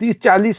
30-40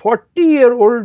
40-year-old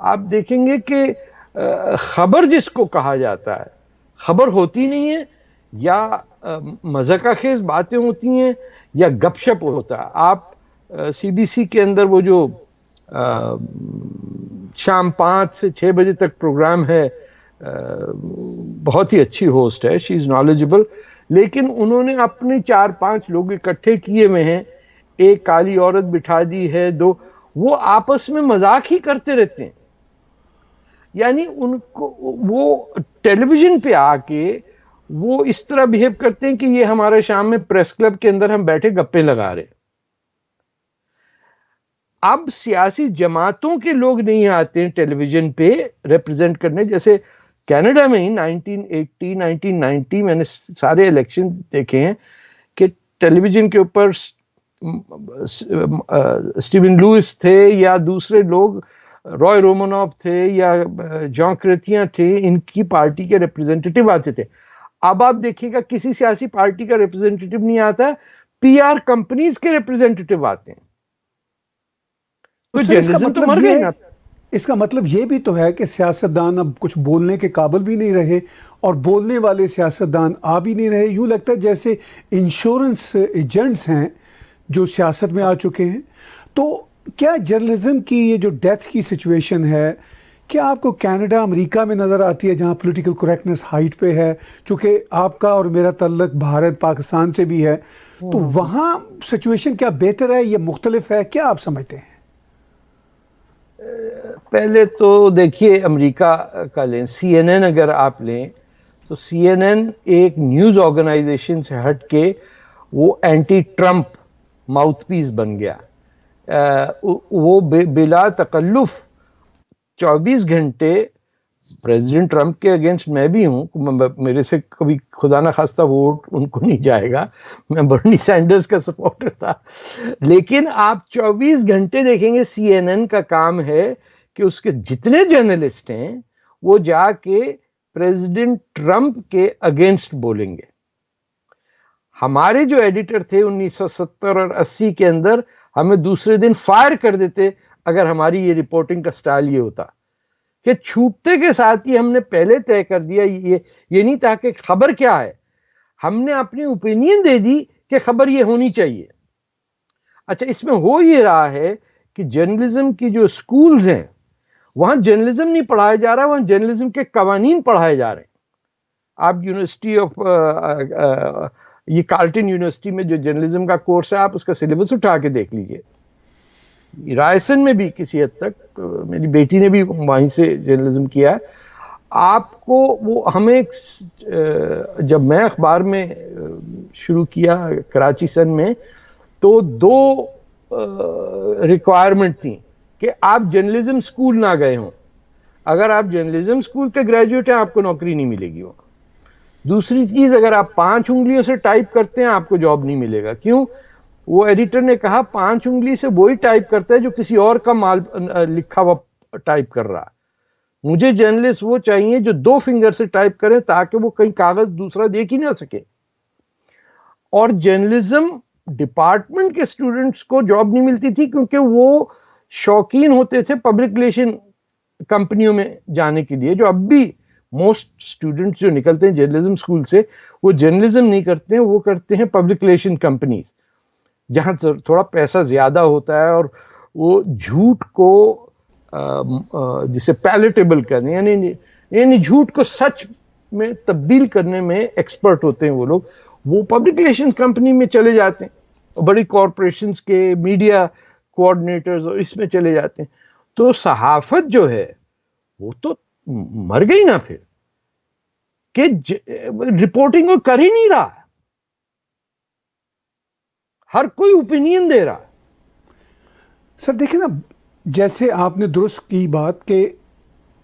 آپ دیکھیں گے کہ خبر جس کو کہا جاتا ہے خبر ہوتی نہیں ہے، یا مذاقہ خیز باتیں ہوتی ہیں یا گپ شپ ہوتا ہے. آپ سی بی سی کے اندر وہ جو شام 5 سے 6 بجے تک پروگرام ہے، بہت ہی اچھی ہوسٹ ہے، شی از نالجبل، لیکن انہوں نے اپنے 4-5 لوگ اکٹھے کیے ہوئے ہیں، ایک کالی عورت بٹھا دی ہے، دو، وہ آپس میں مذاق ہی کرتے رہتے ہیں. یعنی ان کو وہ ٹیلی ویژن پہ آ کے وہ اس طرح بہیو کرتے ہیں کہ یہ ہمارے شام میں پریس کلب کے اندر ہم بیٹھے گپے لگا رہے. اب سیاسی جماعتوں کے لوگ نہیں آتے ہیں ٹیلی ویژن پہ ریپرزینٹ کرنے، جیسے کینیڈا میں ہی 1980 1990 میں نے سارے الیکشن دیکھے ہیں کہ ٹیلی ویژن کے اوپر اسٹیون لوئس تھے یا دوسرے لوگ، رائے رومانوف تھے یا جان کریتیاں تھے، ان کی پارٹی کے ریپرزینٹیٹیو آتے تھے. اب آپ دیکھیے گا کسی سیاسی پارٹی کا ریپرزینٹیٹیو نہیں آتا، پی آر کمپنیز کے ریپرزینٹیٹیو آتے ہیں. تو سر اس کا جرنلزم تو مطلب مر یہ گئی ہے، نا. اس کا مطلب یہ بھی تو ہے کہ سیاستدان اب کچھ بولنے کے قابل بھی نہیں رہے، اور بولنے والے سیاستدان آ بھی نہیں رہے. یوں لگتا ہے جیسے انشورنس ایجنٹس ہیں جو سیاست میں آ چکے ہیں. تو کیا جرنلزم کی یہ جو ڈیتھ کی سچویشن ہے، کیا آپ کو کینیڈا امریکہ میں نظر آتی ہے جہاں پولیٹیکل کریکٹنس ہائٹ پہ ہے؟ چونکہ آپ کا اور میرا تعلق بھارت پاکستان سے بھی ہے، تو وہاں سچویشن کیا بہتر ہے یا مختلف ہے؟ کیا آپ سمجھتے ہیں؟ پہلے تو دیکھیے امریکہ کا لیں، سی این این اگر آپ لیں تو سی این این ایک نیوز آرگنائزیشن سے ہٹ کے وہ اینٹی ٹرمپ ماؤتھ پیس بن گیا. وہ بلا تکلف 24 گھنٹے پریزیڈنٹ ٹرمپ کے اگینسٹ میں بھی ہوں، میرے سے کبھی خدا نہ خواستہ ووٹ ان کو نہیں جائے گا، میں برنی سینڈرز کا سپورٹر تھا، لیکن آپ 24 گھنٹے دیکھیں گے سی این این کا کام ہے کہ اس کے جتنے جرنلسٹ ہیں وہ جا کے پریزیڈنٹ ٹرمپ کے اگینسٹ بولیں گے. ہمارے جو ایڈیٹر تھے 1970 اور 80 کے اندر ہمیں دوسرے دن فائر کر دیتے اگر ہماری یہ رپورٹنگ کا سٹائل یہ ہوتا کہ چھوٹتے کے ساتھ ہی ہم نے پہلے طے کر دیا، یہ نہیں تھا کہ خبر کیا ہے، ہم نے اپنی اوپینین دے دی کہ خبر یہ ہونی چاہیے. اچھا، اس میں ہو یہ رہا ہے کہ جرنلزم کی جو سکولز ہیں وہاں جرنلزم نہیں پڑھایا جا رہا، وہاں جرنلزم کے قوانین پڑھائے جا رہے ہیں. آپ یونیورسٹی آف یہ کارلٹن یونیورسٹی میں جو جرنلزم کا کورس ہے، آپ اس کا سلیبس اٹھا کے دیکھ لیجئے. رائسن میں بھی کسی حد تک، میری بیٹی نے بھی وہیں سے جرنلزم کیا ہے. آپ کو وہ ہمیں جب میں اخبار میں شروع کیا کراچی سن میں، تو 2 ریکوائرمنٹ تھیں کہ آپ جرنلزم سکول نہ گئے ہوں. اگر آپ جرنلزم سکول کے گریجویٹ ہیں آپ کو نوکری نہیں ملے گی وہاں. دوسری چیز، اگر آپ 5 انگلیوں سے ٹائپ کرتے ہیں آپ کو جاب نہیں ملے گا. کیوں؟ وہ ایڈیٹر نے کہا 5 انگلی سے وہی ٹائپ کرتا ہے جو کسی اور کا مال لکھا ہوا ٹائپ کر رہا. مجھے جرنلسٹ وہ چاہیے جو 2 فنگر سے ٹائپ کریں تاکہ وہ کہیں کاغذ دوسرا دیکھ ہی نہ سکے. اور جرنلزم ڈپارٹمنٹ کے اسٹوڈنٹس کو جاب نہیں ملتی تھی کیونکہ وہ شوقین ہوتے تھے پبلک ریلیشن کمپنیوں میں جانے کے لیے. جو اب بھی موسٹ اسٹوڈنٹس جو نکلتے ہیں جرنلزم اسکول سے وہ جرنلزم نہیں کرتے ہیں، وہ کرتے ہیں پبلک ریلیشن کمپنیز، جہاں تھوڑا پیسہ زیادہ ہوتا ہے اور وہ جھوٹ کو جسے پیلیٹیبل کرنے، یعنی جھوٹ کو سچ میں تبدیل کرنے میں ایکسپرٹ ہوتے ہیں وہ لوگ. وہ پبلک ریلیشن کمپنی میں چلے جاتے ہیں، بڑی کارپوریشنز کے میڈیا کوآرڈینیٹرز اور اس میں چلے جاتے ہیں. تو صحافت جو ہے وہ تو مر گئی نا پھر، کہ رپورٹنگ وہ کر ہی نہیں رہا، ہر کوئی اوپینین دے رہا. سر دیکھیں نا، جیسے آپ نے درست کی بات کہ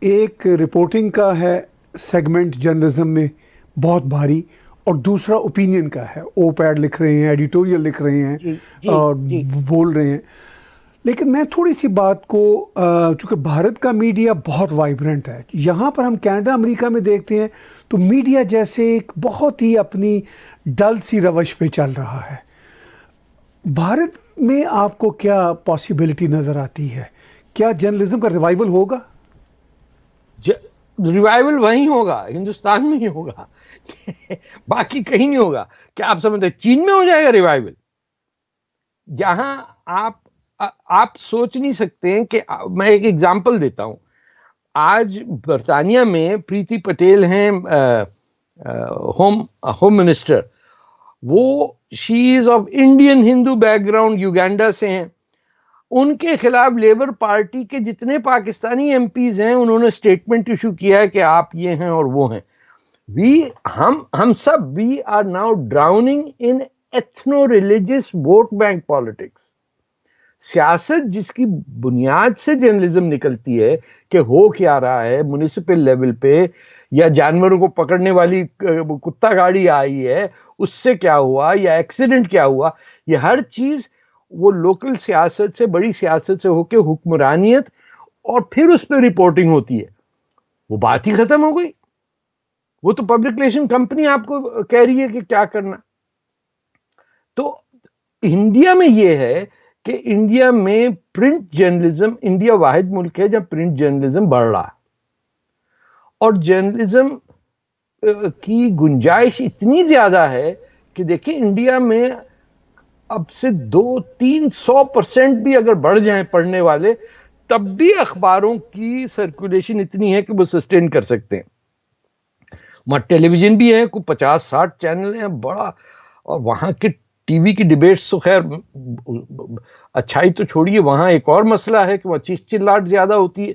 ایک رپورٹنگ کا ہے سیگمنٹ جرنلزم میں بہت بھاری، اور دوسرا اوپینین کا ہے، او پیڈ لکھ رہے ہیں، ایڈیٹوریل لکھ رہے ہیں اور بول رہے ہیں. لیکن میں تھوڑی سی بات کو، چونکہ بھارت کا میڈیا بہت وائبرنٹ ہے، یہاں پر ہم کینیڈا امریکہ میں دیکھتے ہیں تو میڈیا جیسے ایک بہت ہی اپنی ڈل سی روش پہ چل رہا ہے. بھارت میں آپ کو کیا پاسبلٹی نظر آتی ہے؟ کیا جرنلزم کا ریوائول ہوگا؟ ریوائول وہیں ہوگا، ہندوستان میں ہی ہوگا، باقی کہیں نہیں ہوگا. کیا آپ سمجھتے ہیں چین میں ہو جائے گا ریوائول؟ جہاں آپ سوچ نہیں سکتے ہیں کہ میں ایک ایگزامپل دیتا ہوں. آج برطانیہ میں پریتی پٹیل ہیں ہوم منسٹر، وہ she is of Indian Hindu بیک گراؤنڈ، یوگینڈا سے ہیں. ان کے خلاف لیبر پارٹی کے جتنے پاکستانی ایم پیز ہیں انہوں نے اسٹیٹمنٹ ایشو کیا ہے کہ آپ یہ ہیں اور وہ ہیں. ہم سب we are now drowning in ethno religious vote bank politics. سیاست جس کی بنیاد سے جرنلزم نکلتی ہے کہ ہو کیا رہا ہے میونسپل لیول پہ، یا جانوروں کو پکڑنے والی کتا گاڑی آئی ہے اس سے کیا ہوا، یا ایکسیڈنٹ کیا ہوا، یہ ہر چیز وہ لوکل سیاست سے، بڑی سیاست سے ہو کے حکمرانیت، اور پھر اس پہ رپورٹنگ ہوتی ہے. وہ بات ہی ختم ہو گئی. وہ تو پبلک ریلیشن کمپنی آپ کو کہہ رہی ہے کہ کیا کرنا. تو انڈیا میں یہ ہے کہ انڈیا میں پرنٹ جرنلزم، انڈیا واحد ملک ہے جہاں پرنٹ جرنلزم بڑھ رہا ہے، اور جرنلزم کی گنجائش اتنی زیادہ ہے کہ دیکھیں انڈیا میں اب سے 200-300% بھی اگر بڑھ جائیں پڑھنے والے، تب بھی اخباروں کی سرکولیشن اتنی ہے کہ وہ سسٹین کر سکتے ہیں. وہاں ٹیلی ویژن بھی ہے، کوئی 50-60 چینل ہیں بڑا، اور وہاں کے ٹی وی کی ڈیبیٹس تو خیر اچھائی تو چھوڑیے، وہاں ایک اور مسئلہ ہے کہ وہاں چلاٹ زیادہ ہوتی ہے.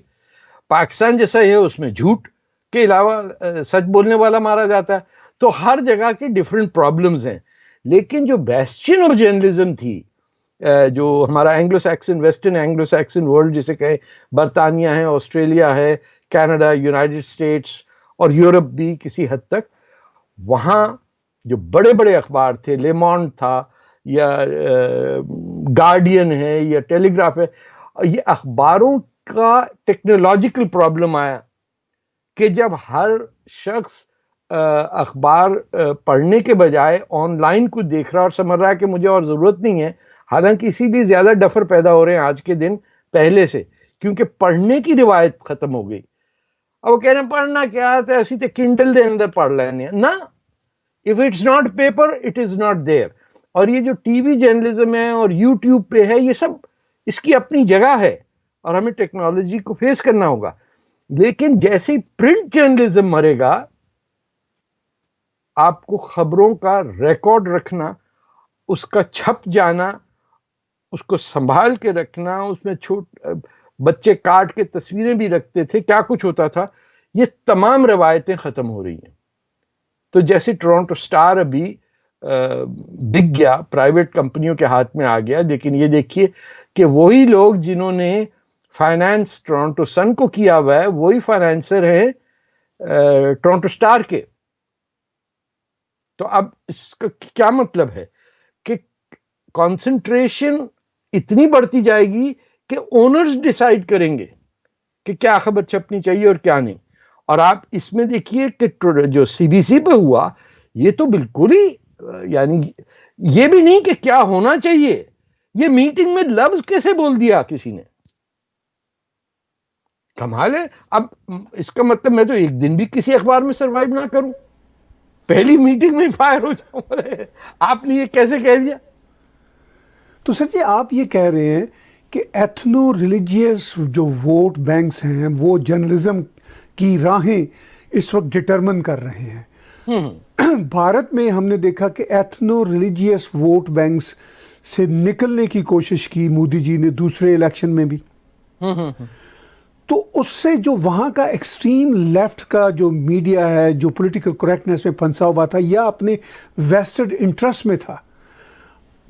پاکستان جیسا ہے اس میں جھوٹ کے علاوہ سچ بولنے والا مارا جاتا ہے. تو ہر جگہ کے ڈفرینٹ پرابلمز ہیں. لیکن جو بیسٹین آف جرنلزم تھی، جو ہمارا Anglo Saxon, western Anglo Saxon world جسے کہیں، برطانیہ ہے، آسٹریلیا ہے، کینیڈا، یونائٹڈ اسٹیٹس اور یورپ بھی کسی حد تک، وہاں جو بڑے بڑے اخبار تھے، لیمانڈ تھا، یا گارڈین ہے، یا ٹیلی گراف ہے، یہ اخباروں کا ٹیکنالوجیکل پرابلم آیا کہ جب ہر شخص اخبار پڑھنے کے بجائے آن لائن کو دیکھ رہا اور سمجھ رہا ہے کہ مجھے اور ضرورت نہیں ہے، حالانکہ اسی لیے زیادہ ڈفر پیدا ہو رہے ہیں آج کے دن پہلے سے، کیونکہ پڑھنے کی روایت ختم ہو گئی. اب وہ کہہ رہے ہیں پڑھنا کیا ہے، ایسی تو کنڈل دے اندر پڑھ لینے نا. If it's not paper, it is not there. اور یہ جو ٹی وی جرنلزم ہے اور یوٹیوب پہ ہے، یہ سب اس کی اپنی جگہ ہے اور ہمیں ٹیکنالوجی کو فیس کرنا ہوگا. لیکن جیسے ہی پرنٹ جرنلزم مرے گا، آپ کو خبروں کا ریکارڈ رکھنا، اس کا چھپ جانا، اس کو سنبھال کے رکھنا، اس میں بچے کاٹ کے تصویریں بھی رکھتے تھے، کیا کچھ ہوتا تھا، یہ تمام روایتیں ختم ہو رہی ہیں. تو جیسے ٹورانٹو سٹار ابھی بک گیا، پرائیویٹ کمپنیوں کے ہاتھ میں آ گیا، لیکن یہ دیکھیے کہ وہی لوگ جنہوں نے فائنانس ٹورانٹو سن کو کیا ہوا ہے، وہی فائنانسر ہیں ٹورانٹو سٹار کے. تو اب اس کا کیا مطلب ہے کہ کانسنٹریشن اتنی بڑھتی جائے گی کہ اونرز ڈیسائیڈ کریں گے کہ کیا خبر چھپنی چاہیے اور کیا نہیں. اور آپ اس میں دیکھیے کہ جو سی بی سی پہ ہوا، یہ تو بالکل ہی یعنی یہ بھی نہیں کہ کیا ہونا چاہیے، یہ میٹنگ میں لفظ کیسے بول دیا کسی نے، کمال ہے. اب اس کا مطلب میں تو ایک دن بھی کسی اخبار میں سروائیو نہ کروں، پہلی میٹنگ میں فائر ہو جاؤں. آپ نے یہ کیسے کہہ دیا؟ تو سر جی آپ یہ کہہ رہے ہیں کہ ایتھنو ریلیجیس جو ووٹ بینکس ہیں وہ جرنلزم کی راہیں اس وقت ڈٹرمن کر رہے ہیں. بھارت میں ہم نے دیکھا کہ ایتھنو ریلیجیس ووٹ بینکس سے نکلنے کی کوشش کی مودی جی نے دوسرے الیکشن میں بھی. تو اس سے جو وہاں کا ایکسٹریم لیفٹ کا جو میڈیا ہے، جو پولیٹیکل کریکٹنس میں پھنسا ہوا تھا یا اپنے ویسٹڈ انٹرسٹ میں تھا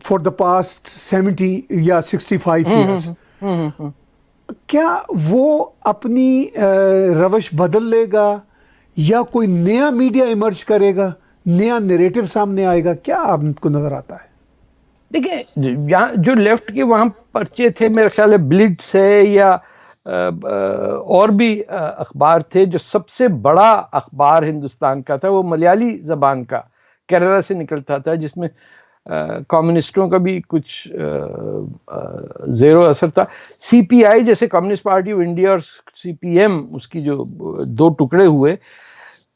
فار دا پاسٹ 70 یا 65 ایئرس، کیا وہ اپنی روش بدل لے گا یا کوئی نیا میڈیا ایمرج کرے گا، نیا نیریٹو سامنے آئے گا؟ کیا آپ کو نظر آتا ہے؟ دیکھیں یہاں جو لیفٹ کے وہاں پرچے تھے، میرے خیال ہے بلٹس ہے یا اور بھی اخبار تھے، جو سب سے بڑا اخبار ہندوستان کا تھا وہ ملیالی زبان کا کیرلا سے نکلتا تھا، جس میں کمیونسٹوں کا بھی کچھ زیر و اثر تھا. سی پی آئی جیسے کمیونسٹ پارٹی آف انڈیا اور سی پی ایم اس کی جو دو ٹکڑے ہوئے,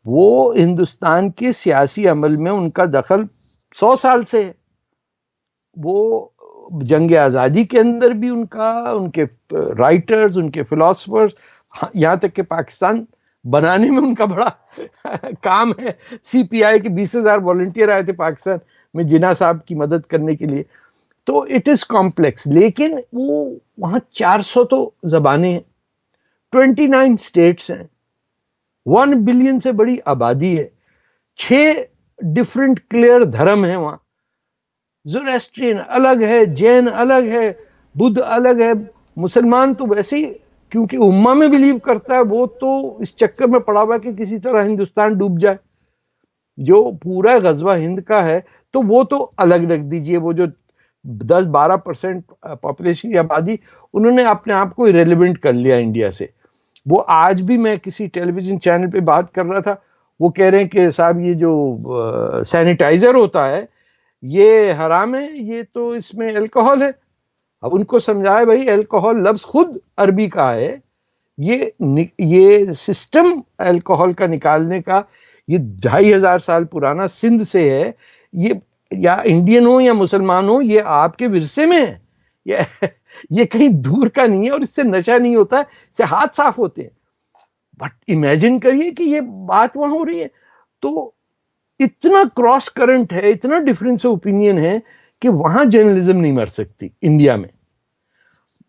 وہ ہندوستان کے سیاسی عمل میں ان کا دخل 100 سال سے ہے. وہ جنگ آزادی کے اندر بھی ان کا, ان کے رائٹرز, ان کے فلاسفرز, یہاں تک کہ پاکستان بنانے میں ان کا بڑا کام ہے. سی پی آئی کے 20,000 والنٹیئر آئے تھے پاکستان میں جناح صاحب کی مدد کرنے کے لیے. تو اٹ از کمپلیکس, لیکن وہ وہاں 400 تو زبانیں ہیں, 29 اسٹیٹس ہیں, 1 بلین سے بڑی آبادی ہے, 6 ڈفرنٹ کلیئر دھرم ہیں وہاں. زوریسٹرین الگ ہے, جین الگ ہے, بدھ الگ ہے. مسلمان تو ویسے ہی کیونکہ امہ میں بلیو کرتا ہے, وہ تو اس چکر میں پڑا ہوا کہ کسی طرح ہندوستان ڈوب جائے. جو پورا غزوہ ہند کا ہے تو وہ تو الگ رکھ دیجئے, وہ جو 10-12% پاپولیشن کی آبادی, انہوں نے اپنے آپ کو ریلیونٹ کر لیا انڈیا سے. وہ آج بھی میں کسی ٹیلی ویژن چینل پہ بات کر رہا تھا, وہ کہہ رہے ہیں کہ صاحب یہ جو سینیٹائزر ہوتا ہے یہ حرام ہے, یہ تو اس میں الکوہول ہے. اب ان کو سمجھائے بھائی الکوہول لفظ خود عربی کا ہے, یہ سسٹم الکوہول کا نکالنے کا یہ 2500 سال پرانا سندھ سے ہے. یہ یا انڈین ہو یا مسلمان ہو, یہ آپ کے ورثے میں ہے, یہ کہیں دور کا نہیں ہے, اور اس سے نشہ نہیں ہوتا ہے, اس سے ہاتھ صاف ہوتے ہیں. بٹ امیجن کریے کہ یہ بات وہاں ہو رہی ہے. تو اتنا کراس کرنٹ ہے, اتنا ڈفرینس آف اوپینین ہے کہ وہاں جرنلزم نہیں مر سکتی. انڈیا میں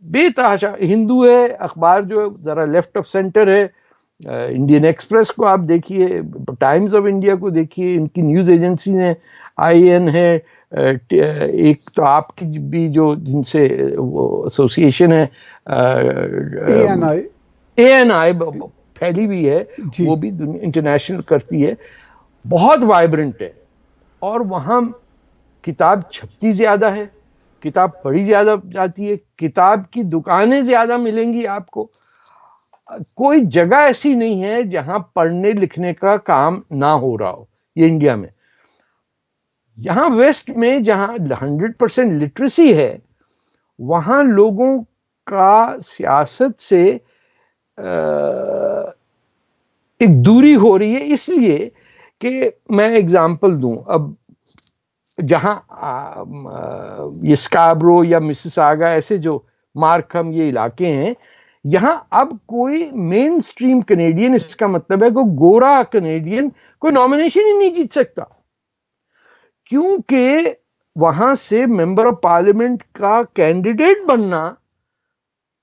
بے تحاشا ہندو ہے, اخبار جو ذرا لیفٹ آف سینٹر ہے, انڈین ایکسپریس کو آپ دیکھیے, ٹائمز آف انڈیا کو دیکھیے, ان کی نیوز ایجنسی ہیں, آئی این ہے, ایک تو آپ کی بھی جو جن سے وہ ایسوسیشن ہے اے این آئی پھیلی ہوئی ہے, جی. وہ بھی انٹرنیشنل کرتی ہے, بہت وائبرنٹ ہے. اور وہاں کتاب چھپتی زیادہ ہے, کتاب پڑھی زیادہ جاتی ہے, کتاب کی دکانیں زیادہ ملیں گی آپ کو. کوئی جگہ ایسی نہیں ہے جہاں پڑھنے لکھنے کا کام نہ ہو رہا ہو. یہ انڈیا میں, یہاں ویسٹ میں جہاں 100% لٹریسی ہے, وہاں لوگوں کا سیاست سے ایک دوری ہو رہی ہے. اس لیے کہ میں اگزامپل دوں, اب جہاں یہ اسکابرو یا مسیساگا ایسے جو مارکھم یہ علاقے ہیں, یہاں اب کوئی مین سٹریم کینیڈین, اس کا مطلب ہے کوئی گورا کینیڈین کوئی نامینیشن ہی نہیں جیت سکتا, کیونکہ وہاں سے ممبر آف پارلیمنٹ کا کینڈیڈیٹ بننا,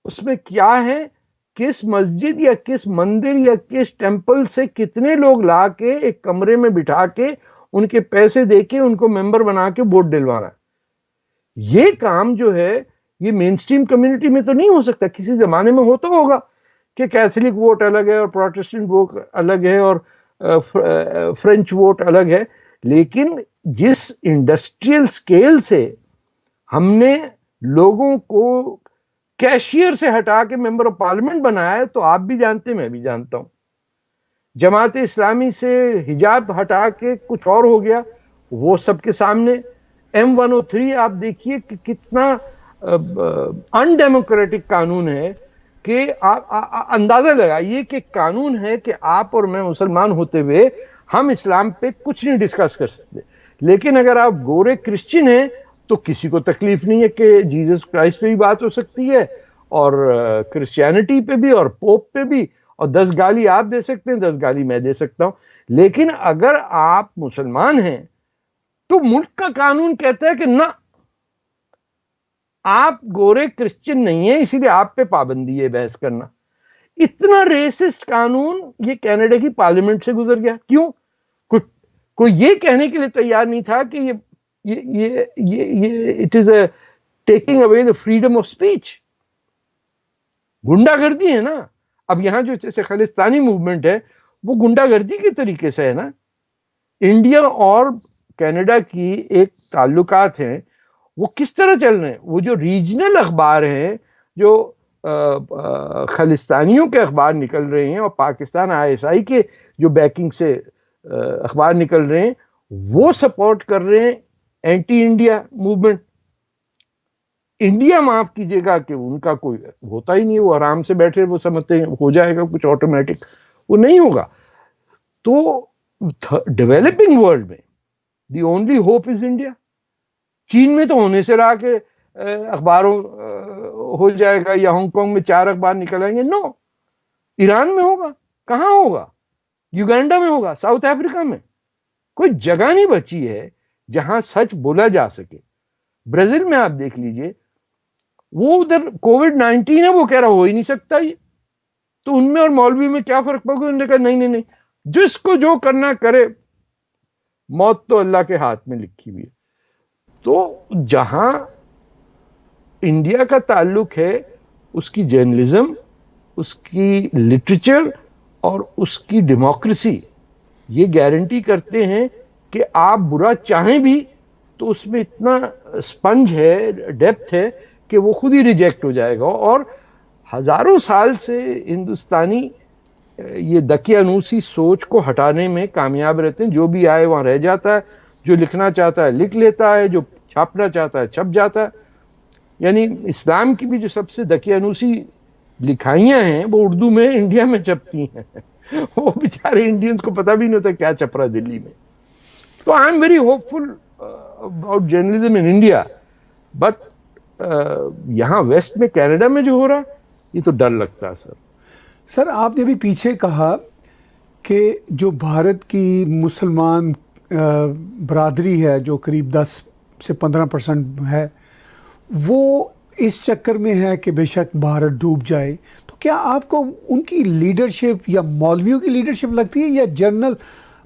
اس میں کیا ہے, کس مسجد یا کس مندر یا کس ٹیمپل سے کتنے لوگ لا کے ایک کمرے میں بٹھا کے ان کے پیسے دے کے ان کو ممبر بنا کے ووٹ دلوانا. یہ کام جو ہے یہ مین سٹریم کمیونٹی میں تو نہیں ہو سکتا. کسی زمانے میں ہوتا ہوگا کہ کیتھولک ووٹ الگ ہے اور پروٹسٹنٹ ووٹ الگ ہے اور فرینچ ووٹ الگ ہے, لیکن جس انڈسٹریل سکیل سے ہم نے لوگوں کو کیشیئر سے ہٹا کے ممبر آف پارلیمنٹ بنایا ہے, تو آپ بھی جانتے ہیں, میں بھی جانتا ہوں. جماعت اسلامی سے حجاب ہٹا کے کچھ اور ہو گیا, وہ سب کے سامنے. M103 آپ دیکھیے کہ کتنا ان ڈیموکریٹک قانون ہے, کہ اندازہ لگائیے کہ قانون ہے کہ آپ اور میں مسلمان ہوتے ہوئے ہم اسلام پہ کچھ نہیں ڈسکس کر سکتے, لیکن اگر آپ گورے کرسچن ہیں تو کسی کو تکلیف نہیں ہے کہ جیزس کرائسٹ پہ بھی بات ہو سکتی ہے, اور کرسچینٹی پہ بھی, اور پوپ پہ بھی, اور 10 گالی آپ دے سکتے ہیں, 10 گالی میں دے سکتا ہوں. لیکن اگر آپ مسلمان ہیں تو ملک کا قانون کہتا ہے کہ نہ, آپ گورے کرسچن نہیں ہیں, اسی لیے آپ پہ پابندی ہے بحث کرنا. اتنا ریسسٹ قانون یہ کینیڈا کی پارلیمنٹ سے گزر گیا. کیوں؟ کوئی یہ کہنے کے لیے تیار نہیں تھا کہ یہ it is a taking away the freedom of speech. گنڈا گردی ہے نا. اب یہاں جو جیسے خالستانی موومنٹ ہے وہ گنڈا گردی کے طریقے سے ہے نا. انڈیا اور کینیڈا کی ایک تعلقات ہیں, وہ کس طرح چل رہے ہیں. وہ جو ریجنل اخبار ہیں, جو خالستانیوں کے اخبار نکل رہے ہیں, اور پاکستان ISI کے جو بیکنگ سے اخبار نکل رہے ہیں, وہ سپورٹ کر رہے ہیں اینٹی انڈیا موومنٹ. انڈیا معاف کیجیے گا کہ ان کا کوئی ہوتا ہی نہیں, وہ آرام سے بیٹھے, وہ سمجھتے ہیں ہو جائے گا کچھ آٹومیٹک, وہ نہیں ہوگا. تو ڈیولپنگ ورلڈ میں the only hope is India. چین میں تو ہونے سے رہا کہ اخباروں ہو جائے گا, یا ہانگ کانگ میں 4 اخبار نکل آئیں گے. نو, ایران میں ہوگا, کہاں ہوگا, یوگینڈا میں ہوگا, ساؤتھ افریقہ میں. کوئی جگہ نہیں بچی ہے جہاں سچ بولا جا سکے. برازیل میں آپ دیکھ لیجئے, وہ ادھر کووڈ-19 ہے, وہ کہہ رہا ہو ہی نہیں سکتا یہ. تو ان میں اور مولوی میں کیا فرق پڑ گیا؟ انہوں نے کہا نہیں نہیں نہیں, جس کو جو کرنا کرے, موت تو اللہ کے ہاتھ میں لکھی ہوئی ہے. تو جہاں انڈیا کا تعلق ہے, اس کی جرنلزم, اس کی لٹریچر اور اس کی ڈیموکریسی یہ گارنٹی کرتے ہیں کہ آپ برا چاہیں بھی تو اس میں اتنا سپنج ہے, ڈیپتھ ہے کہ وہ خود ہی ریجیکٹ ہو جائے گا. اور ہزاروں سال سے ہندوستانی یہ دقیانوسی سوچ کو ہٹانے میں کامیاب رہتے ہیں. جو بھی آئے وہاں رہ جاتا ہے, جو لکھنا چاہتا ہے لکھ لیتا ہے, جو چھاپنا چاہتا ہے چھپ جاتا ہے. یعنی اسلام کی بھی جو سب سے دقیانوسی لکھائیاں ہیں وہ اردو میں انڈیا میں چھپتی ہیں. وہ بیچارے انڈینز کو پتہ بھی نہیں ہوتا کیا چھپ رہا دلی میں. تو I am very hopeful about journalism in India. But یہاں ویسٹ میں, کینیڈا میں جو ہو رہا یہ تو ڈر لگتا ہے. سر آپ نے بھی پیچھے کہا کہ جو بھارت کی مسلمان برادری ہے جو قریب 10 سے 15% ہے, وہ اس چکر میں ہے کہ بے شک بھارت ڈوب جائے. تو کیا آپ کو ان کی لیڈرشپ یا مولویوں کی لیڈرشپ لگتی ہے, یا جنرل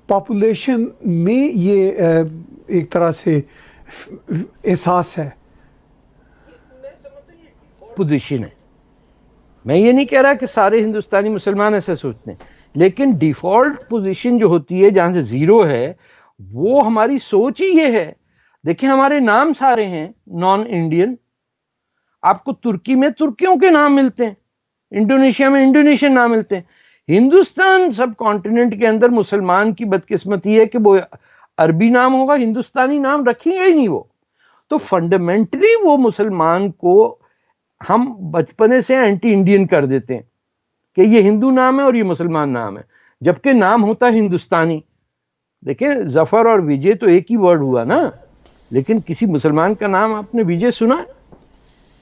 پاپولیشن میں یہ ایک طرح سے احساس ہے؟ پوزیشن ہے. میں یہ نہیں کہہ رہا کہ سارے ہندوستانی مسلمان ایسے سوچتے ہیں, لیکن ڈیفالٹ پوزیشن جو ہوتی ہے جہاں سے زیرو ہے, وہ ہماری سوچ ہی یہ ہے. دیکھیں ہمارے نام سارے ہیں نان انڈین. آپ کو ترکی میں ترکیوں کے نام ملتے ہیں, انڈونیشیا میں انڈونیشین نام ملتے ہیں. ہندوستان سب کانٹیننٹ کے اندر مسلمان کی بدقسمتی ہے کہ وہ عربی نام ہوگا, ہندوستانی نام رکھیں گے ہی نہیں وہ. تو فنڈامنٹلی وہ مسلمان کو ہم بچپنے سے اینٹی انڈین کر دیتے ہیں کہ یہ ہندو نام ہے اور یہ مسلمان نام ہے, جبکہ نام ہوتا ہے ہندوستانی. دیکھیں ظفر اور وجے تو ایک ہی ورڈ ہوا نا, لیکن کسی مسلمان کا نام آپ نے وجے سنا ہے؟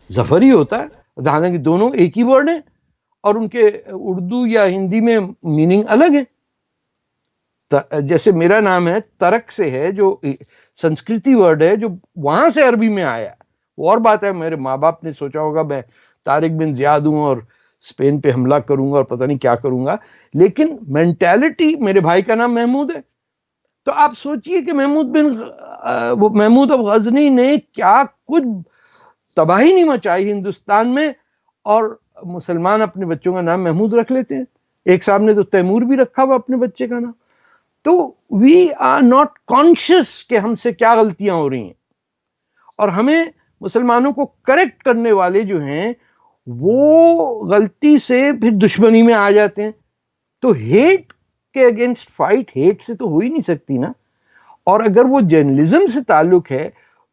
ظفر ہی ہوتا ہے. حالانکہ دونوں ایک ہی ورڈ ہیں اور ان کے اردو یا ہندی میں میننگ الگ ہے. جیسے میرا نام ہے ترک سے ہے, جو سنسکرتی ورڈ ہے, جو وہاں سے عربی میں آیا. وہ اور بات ہے, میرے ماں باپ نے سوچا ہوگا میں طارق بن زیاد ہوں اور اسپین پہ حملہ کروں گا اور پتہ نہیں کیا کروں گا, لیکن مینٹالٹی, میرے بھائی کا نام محمود ہے. تو آپ سوچئے کہ محمود اب غزنی نے کیا کچھ تباہی نہیں مچائی ہندوستان میں, اور مسلمان اپنے بچوں کا نام محمود رکھ لیتے ہیں. ایک صاحب نے تو تیمور بھی رکھا ہوا اپنے بچے کا نام. تو وی آر ناٹ کانشیس کہ ہم سے کیا غلطیاں ہو رہی ہیں, اور ہمیں مسلمانوں کو کریکٹ کرنے والے جو ہیں وہ غلطی سے پھر دشمنی میں آ جاتے ہیں. تو ہیٹ کے اگینسٹ فائٹ ہیٹ سے تو ہو ہی نہیں سکتی نا. اور اگر وہ جرنلزم سے تعلق ہے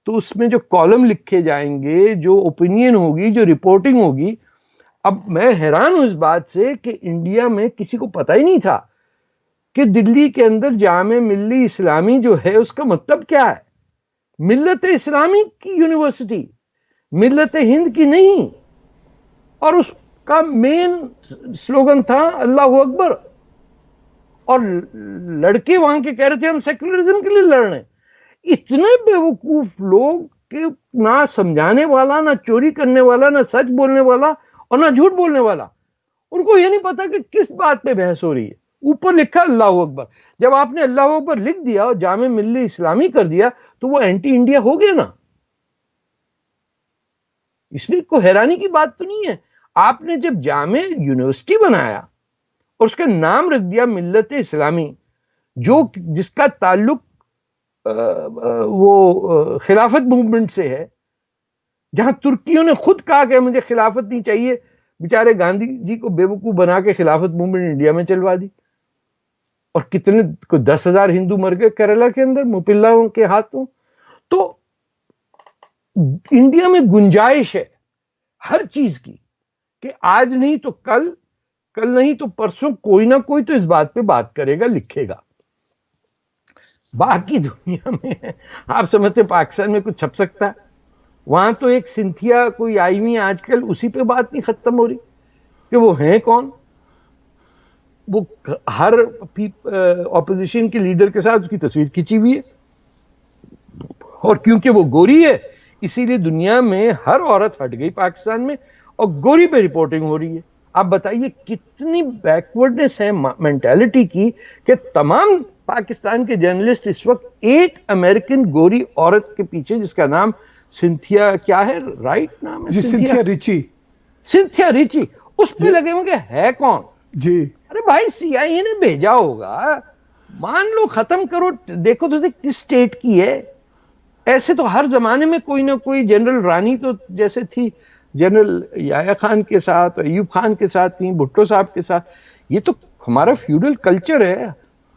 تو اس میں جو کالم لکھے جائیں گے, جو اوپینین ہوگی, جو رپورٹنگ ہوگی. اب میں حیران ہوں اس بات سے کہ انڈیا میں کسی کو پتہ ہی نہیں تھا کہ دلی کے اندر جامع ملی اسلامی جو ہے اس کا مطلب کیا ہے. ملت اسلامی کی یونیورسٹی, ملت ہند کی نہیں. اور اس کا مین سلوگن تھا اللہ اکبر. اور لڑکے وہاں کے کہہ رہے تھے ہم سیکولرزم کے لیے لڑ رہے ہیں. اتنے بیوقوف لوگ کہ نہ سمجھانے والا, نہ چوری کرنے والا, نہ سچ بولنے والا اور نہ جھوٹ بولنے والا, ان کو یہ نہیں پتا کہ کس بات پہ بحث ہو رہی ہے. اوپر لکھا اللہ اکبر. جب آپ نے اللہ اکبر لکھ دیا اور جامع ملی اسلامی کر دیا تو وہ اینٹی انڈیا ہو گیا نا. اس میں کوئی حیرانی کی بات تو نہیں ہے. آپ نے جب جامع یونیورسٹی بنایا اور اس کا نام رکھ دیا ملت اسلامی, جو جس کا تعلق وہ خلافت موومنٹ سے ہے, جہاں ترکیوں نے خود کہا کہ مجھے خلافت نہیں چاہیے, بیچارے گاندھی جی کو بیوقوف بنا کے خلافت موومنٹ انڈیا میں چلوا دی. اور کتنے 10,000 ہندو مر گئے کیرلا کے اندر مپلاؤں کے ہاتھوں. تو انڈیا میں گنجائش ہے ہر چیز کی کہ آج نہیں تو کل نہیں تو پرسوں کوئی نہ کوئی تو اس بات پہ بات کرے گا, لکھے گا. باقی دنیا میں آپ سمجھتے پاکستان میں کچھ چھپ سکتا ہے؟ وہاں تو ایک سنتھیا کوئی آئی ہوئی آج کل, اسی پہ بات نہیں ختم ہو رہی کہ وہ ہیں کون. وہ ہر اپوزیشن کے لیڈر کے ساتھ اس کی تصویر کھینچی ہوئی ہے, اور کیونکہ وہ گوری ہے اسی لیے دنیا میں ہر عورت ہٹ گئی پاکستان میں, اور گوری پہ رپورٹنگ ہو رہی ہے. آپ بتائیے کتنی بیکورڈنس ہے مینٹالٹی کی کہ تمام پاکستان کے جرنلسٹ اس وقت ایک امریکن گوری عورت کے پیچھے, جس کا نام سنتھیا کیا ہے, رائٹ نام ہے, سنتھیا ریچی, سنتھیا ریچی, اس پہ لگے ہوئے کہ ہے کون. جی ارے بھائی سی آئی اے نے بھیجا ہوگا, مان لو ختم کرو. دیکھو تو کس سٹیٹ کی ہے. ایسے تو ہر زمانے میں کوئی نہ کوئی جنرل رانی تو جیسے تھی جنرل یحییٰ خان کے ساتھ, ایوب خان کے ساتھ تھی, بھٹو صاحب کے ساتھ. یہ تو ہمارا فیوڈل کلچر ہے,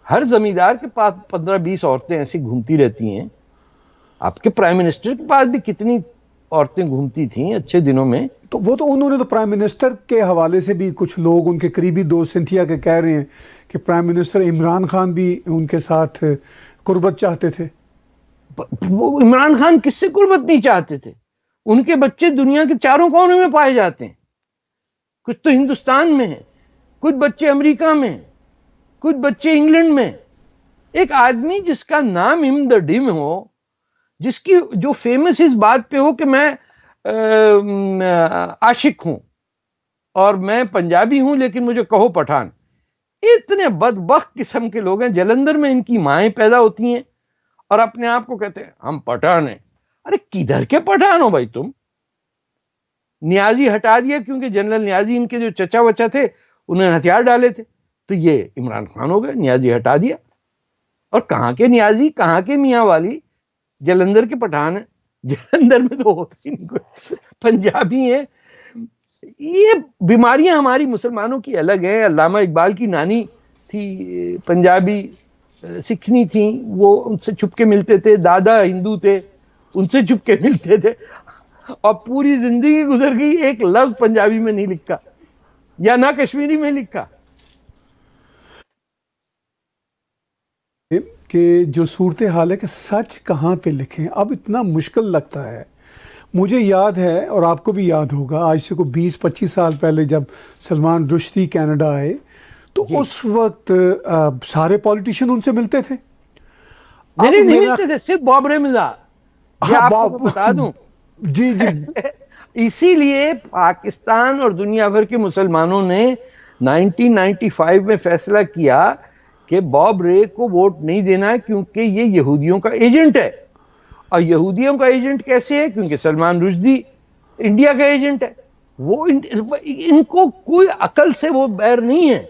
ہر زمیندار کے پاس 15-20 عورتیں ایسی گھومتی رہتی ہیں. آپ کے پرائم منسٹر کے پاس بھی کتنی عورتیں گھومتی تھیں اچھے دنوں میں. تو وہ تو انہوں نے تو پرائم منسٹر کے حوالے سے بھی کچھ لوگ ان کے قریبی دوست سنتھیا کے کہہ رہے ہیں کہ پرائم منسٹر عمران خان بھی ان کے ساتھ قربت چاہتے تھے. وہ عمران خان کس سے قربت نہیں چاہتے تھے؟ ان کے بچے دنیا کے چاروں کونے میں پائے جاتے ہیں. کچھ تو ہندوستان میں ہیں, کچھ بچے امریکہ میں ہیں, کچھ بچے انگلینڈ میں. ایک آدمی جس کا نام ام دا ڈم ہو, جس کی جو فیمس اس بات پہ ہو کہ میں عاشق ہوں اور میں پنجابی ہوں لیکن مجھے کہو پٹھان. اتنے بدبخت قسم کے لوگ ہیں. جلندھر میں ان کی مائیں پیدا ہوتی ہیں اور اپنے آپ کو کہتے ہیں ہم پٹھان ہیں. ارے کدھر کے پٹھان ہو بھائی تم؟ نیازی ہٹا دیا کیونکہ جنرل نیازی ان کے جو چچا وچا تھے انہوں نے ہتھیار ڈالے تھے, تو یہ عمران خان ہو گئے. نیازی ہٹا دیا, اور کہاں کے نیازی, کہاں کے میاں والی, جلندھر کے پٹھان ہیں. جلندھر میں تو ہوتے ہی نہیں کوئی, پنجابی ہیں. یہ بیماریاں ہماری مسلمانوں کی الگ ہیں. علامہ اقبال کی نانی تھی پنجابی, سکھنی تھیں, وہ ان سے چھپ کے ملتے تھے. دادا ہندو تھے, ان سے چھپ کے ملتے تھے, اور پوری زندگی گزر گئی ایک لفظ پنجابی میں نہیں لکھا یا نہ کشمیری میں لکھا. کہ جو صورتحال ہے کہ سچ کہاں پہ لکھیں, اب اتنا مشکل لگتا ہے. مجھے یاد ہے اور آپ کو بھی یاد ہوگا, آج سے کوئی 20-25 سال پہلے جب سلمان رشدی کینیڈا آئے تو اس وقت سارے پولیٹیشین ان سے ملتے تھے. نہیں ملتے تھے, صرف باب رے ملا. یہ آپ کو بتا دوں, جی جی, اسی لیے پاکستان اور دنیا بھر کے مسلمانوں نے 1995 میں فیصلہ کیا کہ باب رے کو ووٹ نہیں دینا ہے کیونکہ یہ یہودیوں کا ایجنٹ ہے. اور یہودیوں کا ایجنٹ کیسے ہے؟ کیونکہ سلمان رشدی انڈیا کا ایجنٹ ہے. وہ ان کو کوئی عقل سے وہ بیر نہیں ہے.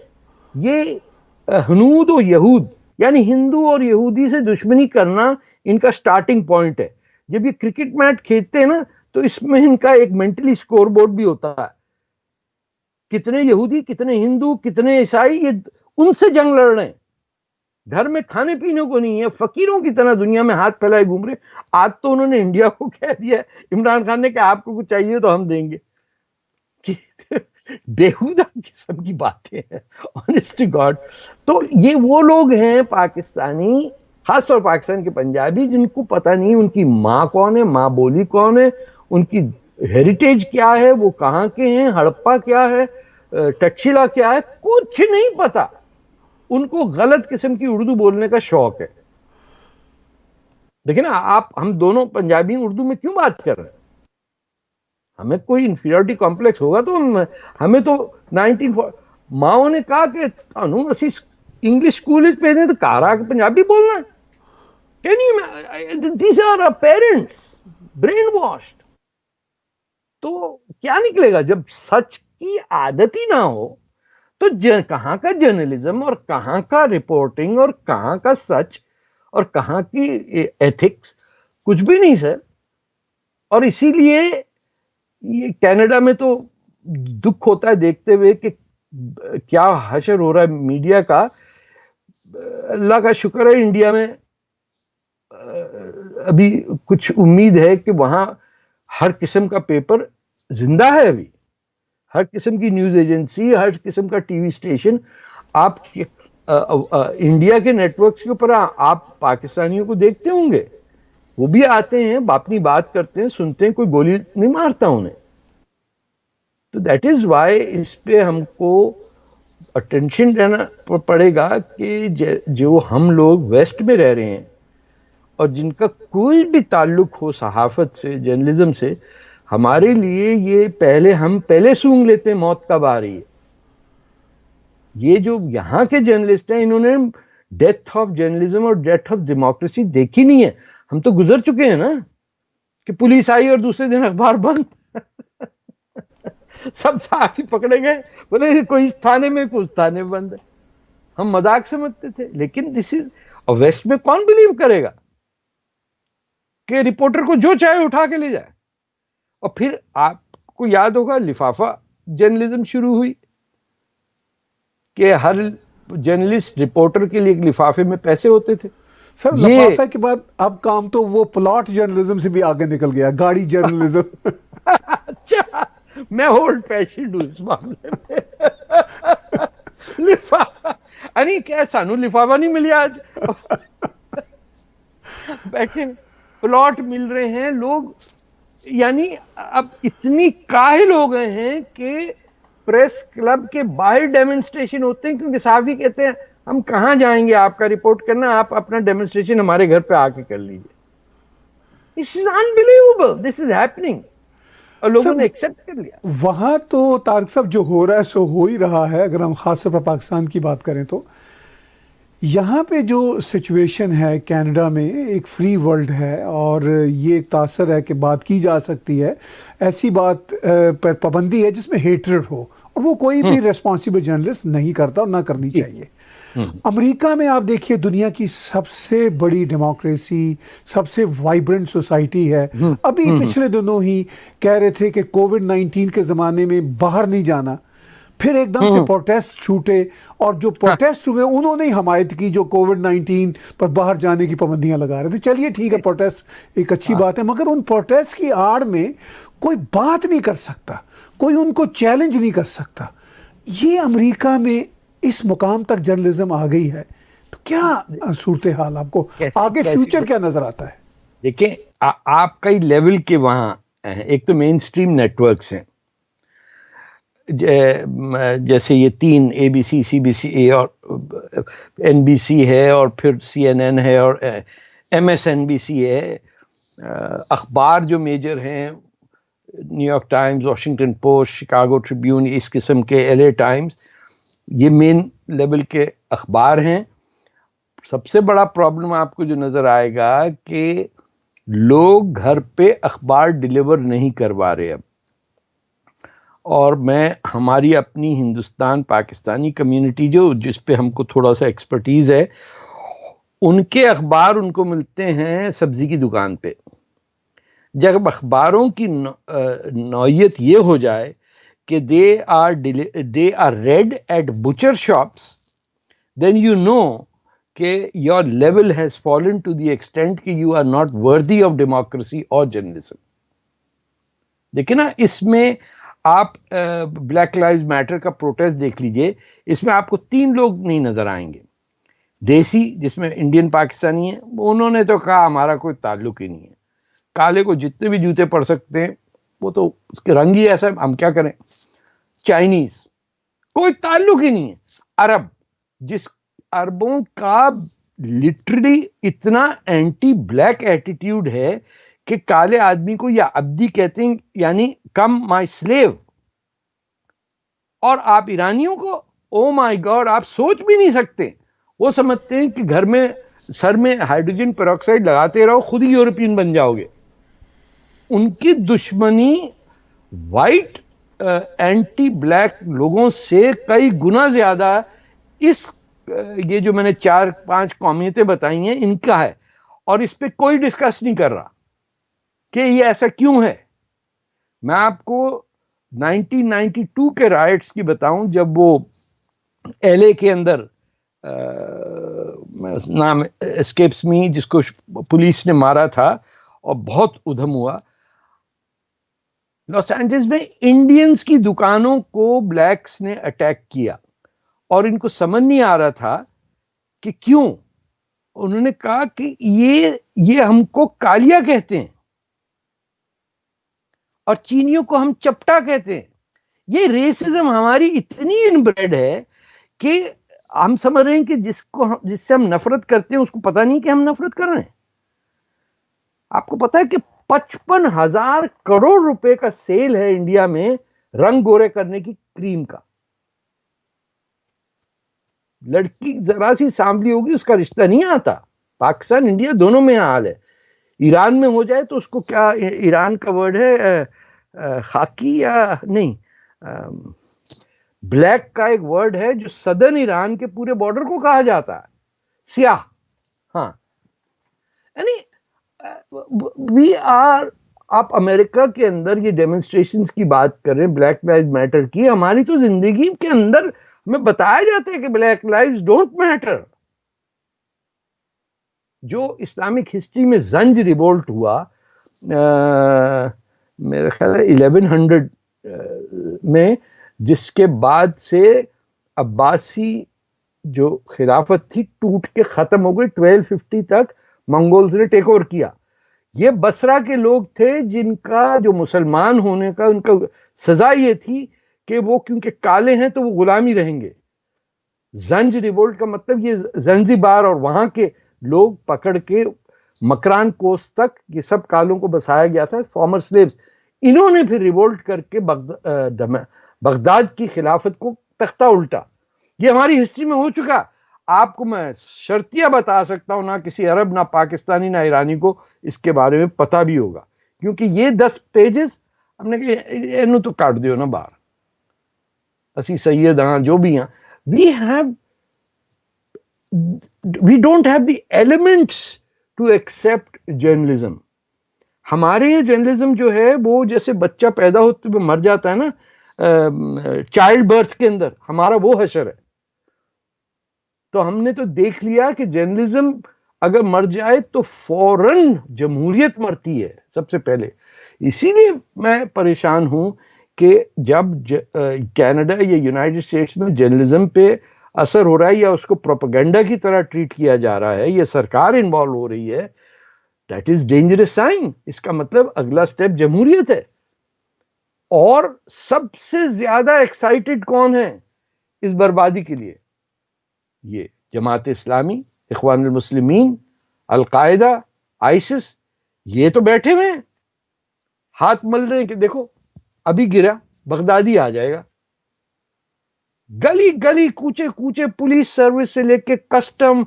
یہ ہنود و یہود یعنی ہندو اور یہودی سے دشمنی کرنا ان کا سٹارٹنگ پوائنٹ ہے. جب یہ کرکٹ میچ کھیلتے ہیں نا تو اس میں ان کا ایک مینٹلی سکور بورڈ بھی ہوتا ہے. کتنے یہودی, کتنے ہندو, کتنے عیسائی, یہ ان سے جنگ لڑ رہے ہیں. گھر میں کھانے پینے کو نہیں ہے, فقیروں کی طرح دنیا میں ہاتھ پھیلائے گھوم رہے. آج تو انہوں نے انڈیا کو کہہ دیا, عمران خان نے کہ آپ کو کچھ چاہیے تو ہم دیں گے. بےہودہ قسم کی باتیں ہیں, آنیسٹ ٹو گاڈ. تو یہ وہ لوگ ہیں پاکستانی, خاص طور پاکستان کے پنجابی, جن کو پتہ نہیں ان کی ماں کون ہے, ماں بولی کون ہے, ان کی ہیریٹیج کیا ہے, وہ کہاں کے ہیں, ہڑپا کیا ہے, ٹکشیلا کیا ہے, کچھ نہیں پتا. ان کو غلط قسم کی اردو بولنے کا شوق ہے. دیکھیں نا آپ, ہم دونوں پنجابی اردو میں کیوں بات کر رہے ہیں؟ ہمیں کوئی انفیریورٹی کمپلیکس ہوگا تو ہمیں تو 19 ماؤں نے کہا کہ تھانوں اسی انگلش سکول بھیجنے تو کہا رہا کہ پنجابی بولنا ہے. These are our parents, brain washed. تو کیا نکلے گا جب سچ کی عادت ہی نہ ہو تو کہاں کا جرنلزم اور کہاں کا رپورٹنگ اور کہاں کا سچ اور کہاں کی ایتھکس, کچھ بھی نہیں سر. اور اسی لیے یہ کینیڈا میں تو دکھ ہوتا ہے دیکھتے ہوئے کہ کیا حشر ہو رہا ہے میڈیا کا. اللہ کا شکر ہے انڈیا میں ابھی کچھ امید ہے کہ وہاں ہر قسم کا پیپر زندہ ہے، ابھی ہر قسم کی نیوز ایجنسی، ہر قسم کا ٹی وی اسٹیشن. آپ انڈیا کے نیٹ ورکس کے اوپر آپ پاکستانیوں کو دیکھتے ہوں گے، وہ بھی آتے ہیں، اپنی بات کرتے ہیں، سنتے ہیں، کوئی گولی نہیں مارتا انہیں. تو دیٹ از وائی اس پہ ہم کو اٹینشن دینا پڑے گا کہ جو ہم لوگ ویسٹ میں رہ رہے ہیں اور جن کا کوئی بھی تعلق ہو صحافت سے، جرنلزم سے، ہمارے لیے یہ ہم پہلے سونگ لیتے ہیں موت کب آ رہی ہے. یہ جو یہاں کے جرنلسٹ ہیں، انہوں نے ڈیتھ آف جرنلزم اور ڈیتھ آف ڈیموکریسی دیکھی نہیں ہے. ہم تو گزر چکے ہیں نا کہ پولیس آئی اور دوسرے دن اخبار بند. سب صحافی پکڑے گئے، بولے کوئی اس تھانے میں، کوئی اس تھانے میں بند ہے. ہم مذاق سمجھتے تھے، لیکن دس از، اور ویسٹ میں کون بلیو کرے گا کہ رپورٹر کو جو چاہے اٹھا کے لے جائے. اور پھر آپ کو یاد ہوگا لفافہ جرنلزم شروع ہوئی کہ ہر جرنلسٹ رپورٹر کے لیے ایک لفافے میں پیسے ہوتے تھے. سر لفافے کے بعد اب کام تو وہ پلاٹ جرنلزم سے بھی آگے نکل گیا، گاڑی جرنلزم. اچھا، میں اولڈ فیشنڈ ہوں اس معاملے میں. لفافہ یعنی کیا سانو لفافہ نہیں ملیا آج؟ بیٹھے پلاٹ مل رہے ہیں لوگ. یعنی اب اتنی کاہل ہو گئے ہیں کہ پریس کلب کے باہر ڈیمونسٹریشن ہوتے ہیں، کیونکہ صحافی کہتے ہیں ہم کہاں جائیں گے آپ کا رپورٹ کرنا، آپ اپنا ڈیمونسٹریشن ہمارے گھر پہ آ کے کر لیجیے. This is unbelievable. This is happening. اور لوگوں نے ایکسپٹ کر لیا. وہاں تو طارق صاحب جو ہو رہا ہے سو ہو ہی رہا ہے. اگر ہم خاص طور پر پاکستان کی بات کریں تو یہاں پہ جو سچویشن ہے کینیڈا میں ایک فری ورلڈ ہے، اور یہ ایک تاثر ہے کہ بات کی جا سکتی ہے، ایسی بات پر پابندی ہے جس میں ہیٹرڈ ہو، اور وہ کوئی بھی ریسپانسبل جرنلسٹ نہیں کرتا اور نہ کرنی چاہیے. امریکہ میں آپ دیکھیے دنیا کی سب سے بڑی ڈیموکریسی، سب سے وائبرنٹ سوسائٹی ہے. ابھی پچھلے دنوں ہی کہہ رہے تھے کہ کووڈ-19 کے زمانے میں باہر نہیں جانا، پھر ایک دم سے پروٹیسٹ چھوٹے، اور جو پروٹیسٹ ہوئے انہوں نے حمایت کی جو کووڈ-19 پر باہر جانے کی پابندیاں لگا رہے تھے. چلیے ٹھیک ہے، پروٹیسٹ ایک اچھی بات ہے، مگر ان پروٹیسٹ کی آڑ میں کوئی بات نہیں کر سکتا، کوئی ان کو چیلنج نہیں کر سکتا. یہ امریکہ میں اس مقام تک جرنلزم آ گئی ہے، تو کیا صورتحال آپ کو آگے فیوچر کیا نظر آتا ہے؟ دیکھیں آپ کئی لیول کے وہاں ہیں. ایک تو مین سٹریم نیٹ ورکس ہیں، جیسے یہ 3 ABC CBC اور NBC ہے، اور پھر CNN ہے، اور MSNBC ہے. اخبار جو میجر ہیں، New York Times, Washington Post, Chicago Tribune, اس قسم کے LA ٹائمز، یہ مین لیول کے اخبار ہیں. سب سے بڑا پرابلم آپ کو جو نظر آئے گا کہ لوگ گھر پہ اخبار ڈیلیور نہیں کروا رہے اب. اور میں ہماری اپنی ہندوستان پاکستانی کمیونٹی جس پہ ہم کو تھوڑا سا ایکسپرٹیز ہے، ان کے اخبار ان کو ملتے ہیں سبزی کی دکان پہ. جب اخباروں کی نوعیت یہ ہو جائے کہ they are read at butcher shops, then you know کہ your level has fallen to the extent کہ you are not worthy of democracy or journalism. دیکھیں نا، اس میں آپ بلیک لائیوز میٹر کا پروٹیسٹ دیکھ لیجئے، اس میں آپ کو 3 لوگ نہیں نظر آئیں گے. دیسی، جس میں انڈین پاکستانی ہیں، انہوں نے تو کہا ہمارا کوئی تعلق ہی نہیں ہے. کالے کو جتنے بھی جوتے پڑ سکتے ہیں، وہ تو اس کے رنگ ہی ایسا ہے، ہم کیا کریں. چائنیز، کوئی تعلق ہی نہیں ہے. عرب، جس عربوں کا لٹرلی اتنا اینٹی بلیک ایٹیٹیوڈ ہے کہ کالے آدمی کو یا عبدی کہتے ہیں، یعنی کم مائی سلیو. اور آپ ایرانیوں کو او مائی گاڈ آپ سوچ بھی نہیں سکتے. وہ سمجھتے ہیں کہ گھر میں سر میں ہائیڈروجن پر آکسائڈ لگاتے رہو، خود ہی یورپین بن جاؤ گے. ان کی دشمنی وائٹ اینٹی بلیک لوگوں سے کئی گنا زیادہ یہ جو میں نے 4-5 قومیتیں بتائی ہیں ان کا ہے. اور اس پہ کوئی ڈسکس نہیں کر رہا کہ یہ ایسا کیوں ہے. میں آپ کو 1992 کے رائٹس کی بتاؤں، جب وہ LA کے اندر نام اسکیپس می، جس کو پولیس نے مارا تھا اور بہت ادھم ہوا. لاس اینجلس میں انڈینز کی دکانوں کو بلیکس نے اٹیک کیا اور ان کو سمجھ نہیں آ رہا تھا کہ کیوں. انہوں نے کہا کہ یہ ہم کو کالیا کہتے ہیں اور چینیوں کو ہم چپٹا کہتے ہیں. یہ ریسزم ہماری اتنی انبریڈ ہے کہ ہم سمجھ رہے ہیں کہ جس سے ہم نفرت کرتے ہیں اس کو پتہ نہیں کہ ہم نفرت کر رہے ہیں. آپ کو پتا ہے کہ 55,000 کروڑ روپے کا سیل ہے انڈیا میں رنگ گورے کرنے کی کریم کا. لڑکی ذرا سی سانولی ہوگی اس کا رشتہ نہیں آتا. پاکستان انڈیا دونوں میں حال ہے. ایران میں ہو جائے تو اس کو کیا ایران کا ورڈ ہے خاکی یا نہیں بلیک کا ایک ورڈ ہے جو صدرن ایران کے پورے بارڈر کو کہا جاتا ہے سیاہ. ہاں یعنی وی آر. آپ امریکہ کے اندر یہ ڈیمونسٹریشنز کی بات کر رہے ہیں بلیک لائف میٹر کی. ہماری تو زندگی کے اندر ہمیں بتایا جاتا ہے کہ بلیک لائف ڈونٹ میٹر. جو اسلامک ہسٹری میں زنج ریبولٹ ہوا میرے خیال ہے 1100 میں، جس کے بعد سے عباسی جو خلافت تھی ٹوٹ کے ختم ہو گئی. 1250 تک منگولز نے ٹیک اوور کیا. یہ بصرہ کے لوگ تھے جن کا جو مسلمان ہونے کا ان کا سزا یہ تھی کہ وہ کیونکہ کالے ہیں تو وہ غلامی رہیں گے. زنج ریبولٹ کا مطلب یہ زنزیبار اور وہاں کے لوگ پکڑ کے مکران کوسٹ تک یہ سب کالوں کو بسایا گیا تھا فارمر سلیبز. انہوں نے پھر ریبولٹ کر کے بغداد کی خلافت کو تختہ الٹا. یہ ہماری ہسٹری میں ہو چکا. آپ کو میں شرطیہ بتا سکتا ہوں، نہ کسی عرب نہ پاکستانی نہ ایرانی کو اس کے بارے میں پتہ بھی ہوگا، کیونکہ یہ 10 پیجز ہم نے کہ تو کاٹ دیو نا باہر. اسی سید ہاں جو بھی ہیں we don't have the elements to accept journalism. ہمارے یہ جرنلزم جو ہے وہ جیسے بچہ پیدا ہوتے ہوئے مر جاتا ہے نا چائلڈ برتھ کے اندر، ہمارا وہ حشر ہے. تو ہم نے تو دیکھ لیا کہ جرنلزم اگر مر جائے تو فوراً جمہوریت مرتی ہے سب سے پہلے. اسی لیے میں پریشان ہوں کہ جب کینیڈا یا یونائٹڈ اسٹیٹس میں جرنلزم پہ اثر ہو رہا ہے یا اس کو پروپیگنڈا کی طرح ٹریٹ کیا جا رہا ہے یا سرکار انوالو ہو رہی ہے، دیٹ از ڈینجرس سائن. اس کا مطلب اگلا سٹیپ جمہوریت ہے. اور سب سے زیادہ ایکسائٹڈ کون ہے اس بربادی کے لیے؟ یہ جماعت اسلامی، اخوان المسلمین، القاعدہ، آئسس. یہ تو بیٹھے ہوئے ہیں ہاتھ مل رہے ہیں کہ دیکھو ابھی گرا بغدادی آ جائے گا. گلی گلی کوچے کوچے پولیس سروس سے لے کے custom,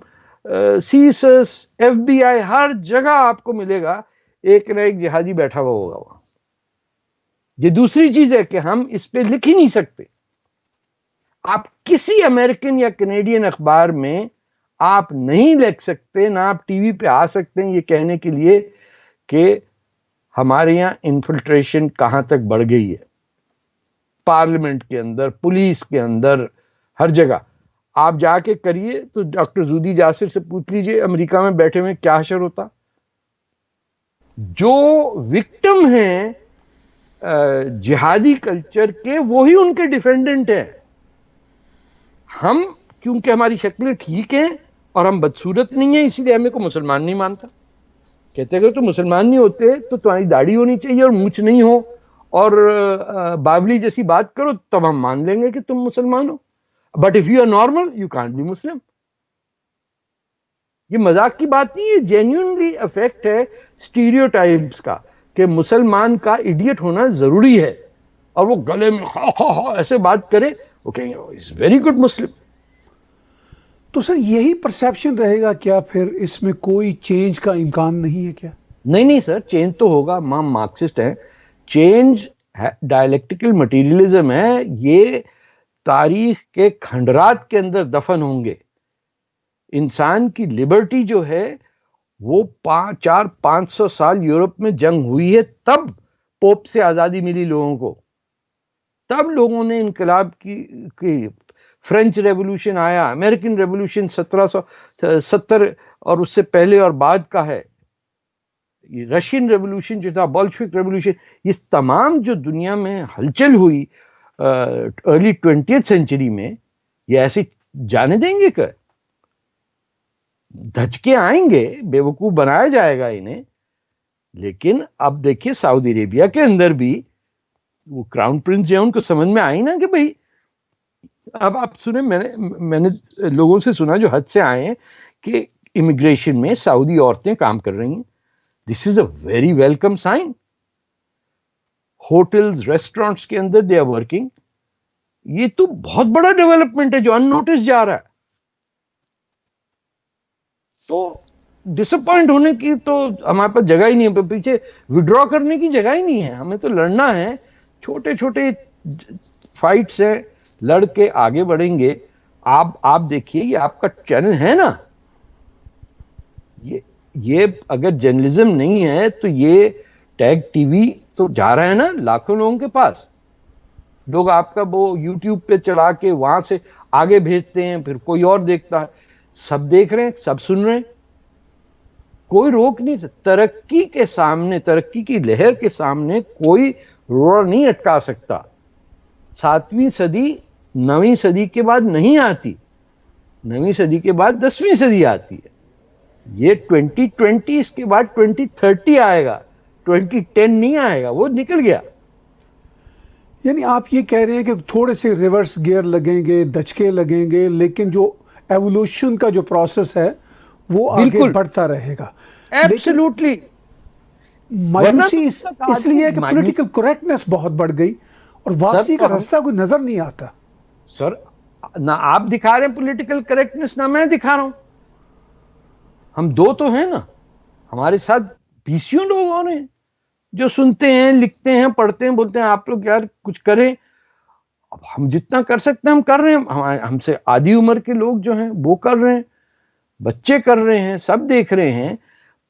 C S S, F B I, ہر جگہ آپ کو ملے گا ایک نہ ایک جہادی بیٹھا ہوا ہوگا وہاں. یہ دوسری چیز ہے کہ ہم اس پہ لکھ ہی نہیں سکتے. آپ کسی امریکن یا کینیڈین اخبار میں آپ نہیں لکھ سکتے، نہ آپ ٹی وی پہ آ سکتے ہیں یہ کہنے کے لیے کہ ہمارے یہاں انفلٹریشن کہاں تک بڑھ گئی ہے. پارلیمنٹ کے اندر، پولیس کے اندر، ہر جگہ آپ جا کے کریے تو ڈاکٹر زودی جاسر سے پوچھ لیجئے امریکہ میں بیٹھے ہوئے کیا حشر ہوتا. جو وکٹم ہیں جہادی کلچر کے وہی ان کے ڈیفینڈنٹ ہیں. ہم کیونکہ ہماری شکلیں ٹھیک ہیں اور ہم بدصورت نہیں ہیں اسی لیے ہمیں کو مسلمان نہیں مانتا. کہتے اگر تو مسلمان نہیں ہوتے تو تمہاری داڑھی ہونی چاہیے اور مونچھ نہیں ہو اور باولی جیسی بات کرو تب ہم مان لیں گے کہ تم مسلمان ہو. But if you are normal you can't be Muslim. یہ مذاق کی بات نہیں ہے، جینیونلی افیکٹ ہے اسٹیریوٹائپس کا کہ مسلمان کا ایڈیٹ ہونا ضروری ہے اور وہ گلے میں ہا ہا ہا ایسے بات کرے وہ کہیں گے از ویری گڈ مسلم. تو سر یہی پرسیپشن رہے گا کیا پھر اس میں کوئی چینج کا امکان نہیں ہے کیا؟ نہیں سر، چینج تو ہوگا. ہم مارکسسٹ ہیں. چینج ڈائلیکٹیکل مٹیریلزم ہے. یہ تاریخ کے کھنڈرات کے اندر دفن ہوں گے. انسان کی لبرٹی جو ہے وہ 400-500 سال یورپ میں جنگ ہوئی ہے، تب پوپ سے آزادی ملی لوگوں کو. تب لوگوں نے انقلاب کی فرینچ ریولوشن آیا, امریکن ریولوشن 1770 اور اس سے پہلے اور بعد کا ہے, رشین ریولوشن جو تھا, بولشوک ریولوشن, یہ تمام جو دنیا میں ہلچل ہوئی ارلی 20th سینچری میں, یہ ایسے جانے دیں گے کہ دھچکے آئیں گے, بیوقوف بنایا جائے گا انہیں. لیکن اب دیکھیے سعودی عربیہ کے اندر بھی وہ کراؤن پرنس جو ہے ان کو سمجھ میں آئی نا کہ بھائی, اب آپ سنیں, میں نے لوگوں سے سنا جو حج سے آئے ہیں کہ امیگریشن میں سعودی عورتیں کام کر رہی ہیں. This is a very welcome sign. Hotels, restaurants کے اندر دے آر ورکنگ. یہ تو بہت بڑا ڈیولپمنٹ ہے جو ان نوٹس جا رہا ہے. تو ڈس اپوائنٹ ہونے کی تو ہمارے پاس جگہ ہی نہیں ہے, پیچھے وڈرا کرنے کی جگہ ہی نہیں ہے. ہمیں تو لڑنا ہے, چھوٹے چھوٹے فائٹس ہیں, لڑ کے آگے بڑھیں گے. آپ دیکھیے, یہ آپ کا چینل ہے نا, یہ اگر جرنلزم نہیں ہے تو یہ ٹیگ ٹی وی تو جا رہا ہے نا لاکھوں لوگوں کے پاس. لوگ آپ کا وہ یوٹیوب پہ چلا کے وہاں سے آگے بھیجتے ہیں, پھر کوئی اور دیکھتا ہے. سب دیکھ رہے ہیں, سب سن رہے ہیں, کوئی روک نہیں سکتا. ترقی کے سامنے, ترقی کی لہر کے سامنے کوئی روڑا نہیں اٹکا سکتا. 7ویں صدی 9ویں صدی کے بعد نہیں آتی, 9ویں صدی کے بعد 10ویں صدی آتی ہے. یہ 2020 اس کے بعد 2030 آئے گا, 2010 نہیں آئے گا, وہ نکل گیا. یعنی آپ یہ کہہ رہے ہیں کہ تھوڑے سے ریورس گیئر لگیں گے, دھچکے لگیں گے, لیکن جو ایوولوشن کا جو پروسیس ہے وہ آگے بڑھتا رہے گا. ایبسلیوٹلی. مایوسی اس لیے کہ پولیٹیکل کریکٹنس بہت بڑھ گئی اور واپسی کا راستہ کوئی نظر نہیں آتا. سر, نہ آپ دکھا رہے ہیں پولیٹیکل کریکٹنس, نہ میں دکھا رہا ہوں. ہم دو تو ہیں نا, ہمارے ساتھ بیسیوں لوگ اور ہیں جو سنتے ہیں, لکھتے ہیں, پڑھتے ہیں, بولتے ہیں آپ لوگ یار کچھ کریں. اب ہم جتنا کر سکتے ہیں ہم کر رہے ہیں. ہم سے آدھی عمر کے لوگ جو ہیں وہ کر رہے ہیں, بچے کر رہے ہیں, سب دیکھ رہے ہیں.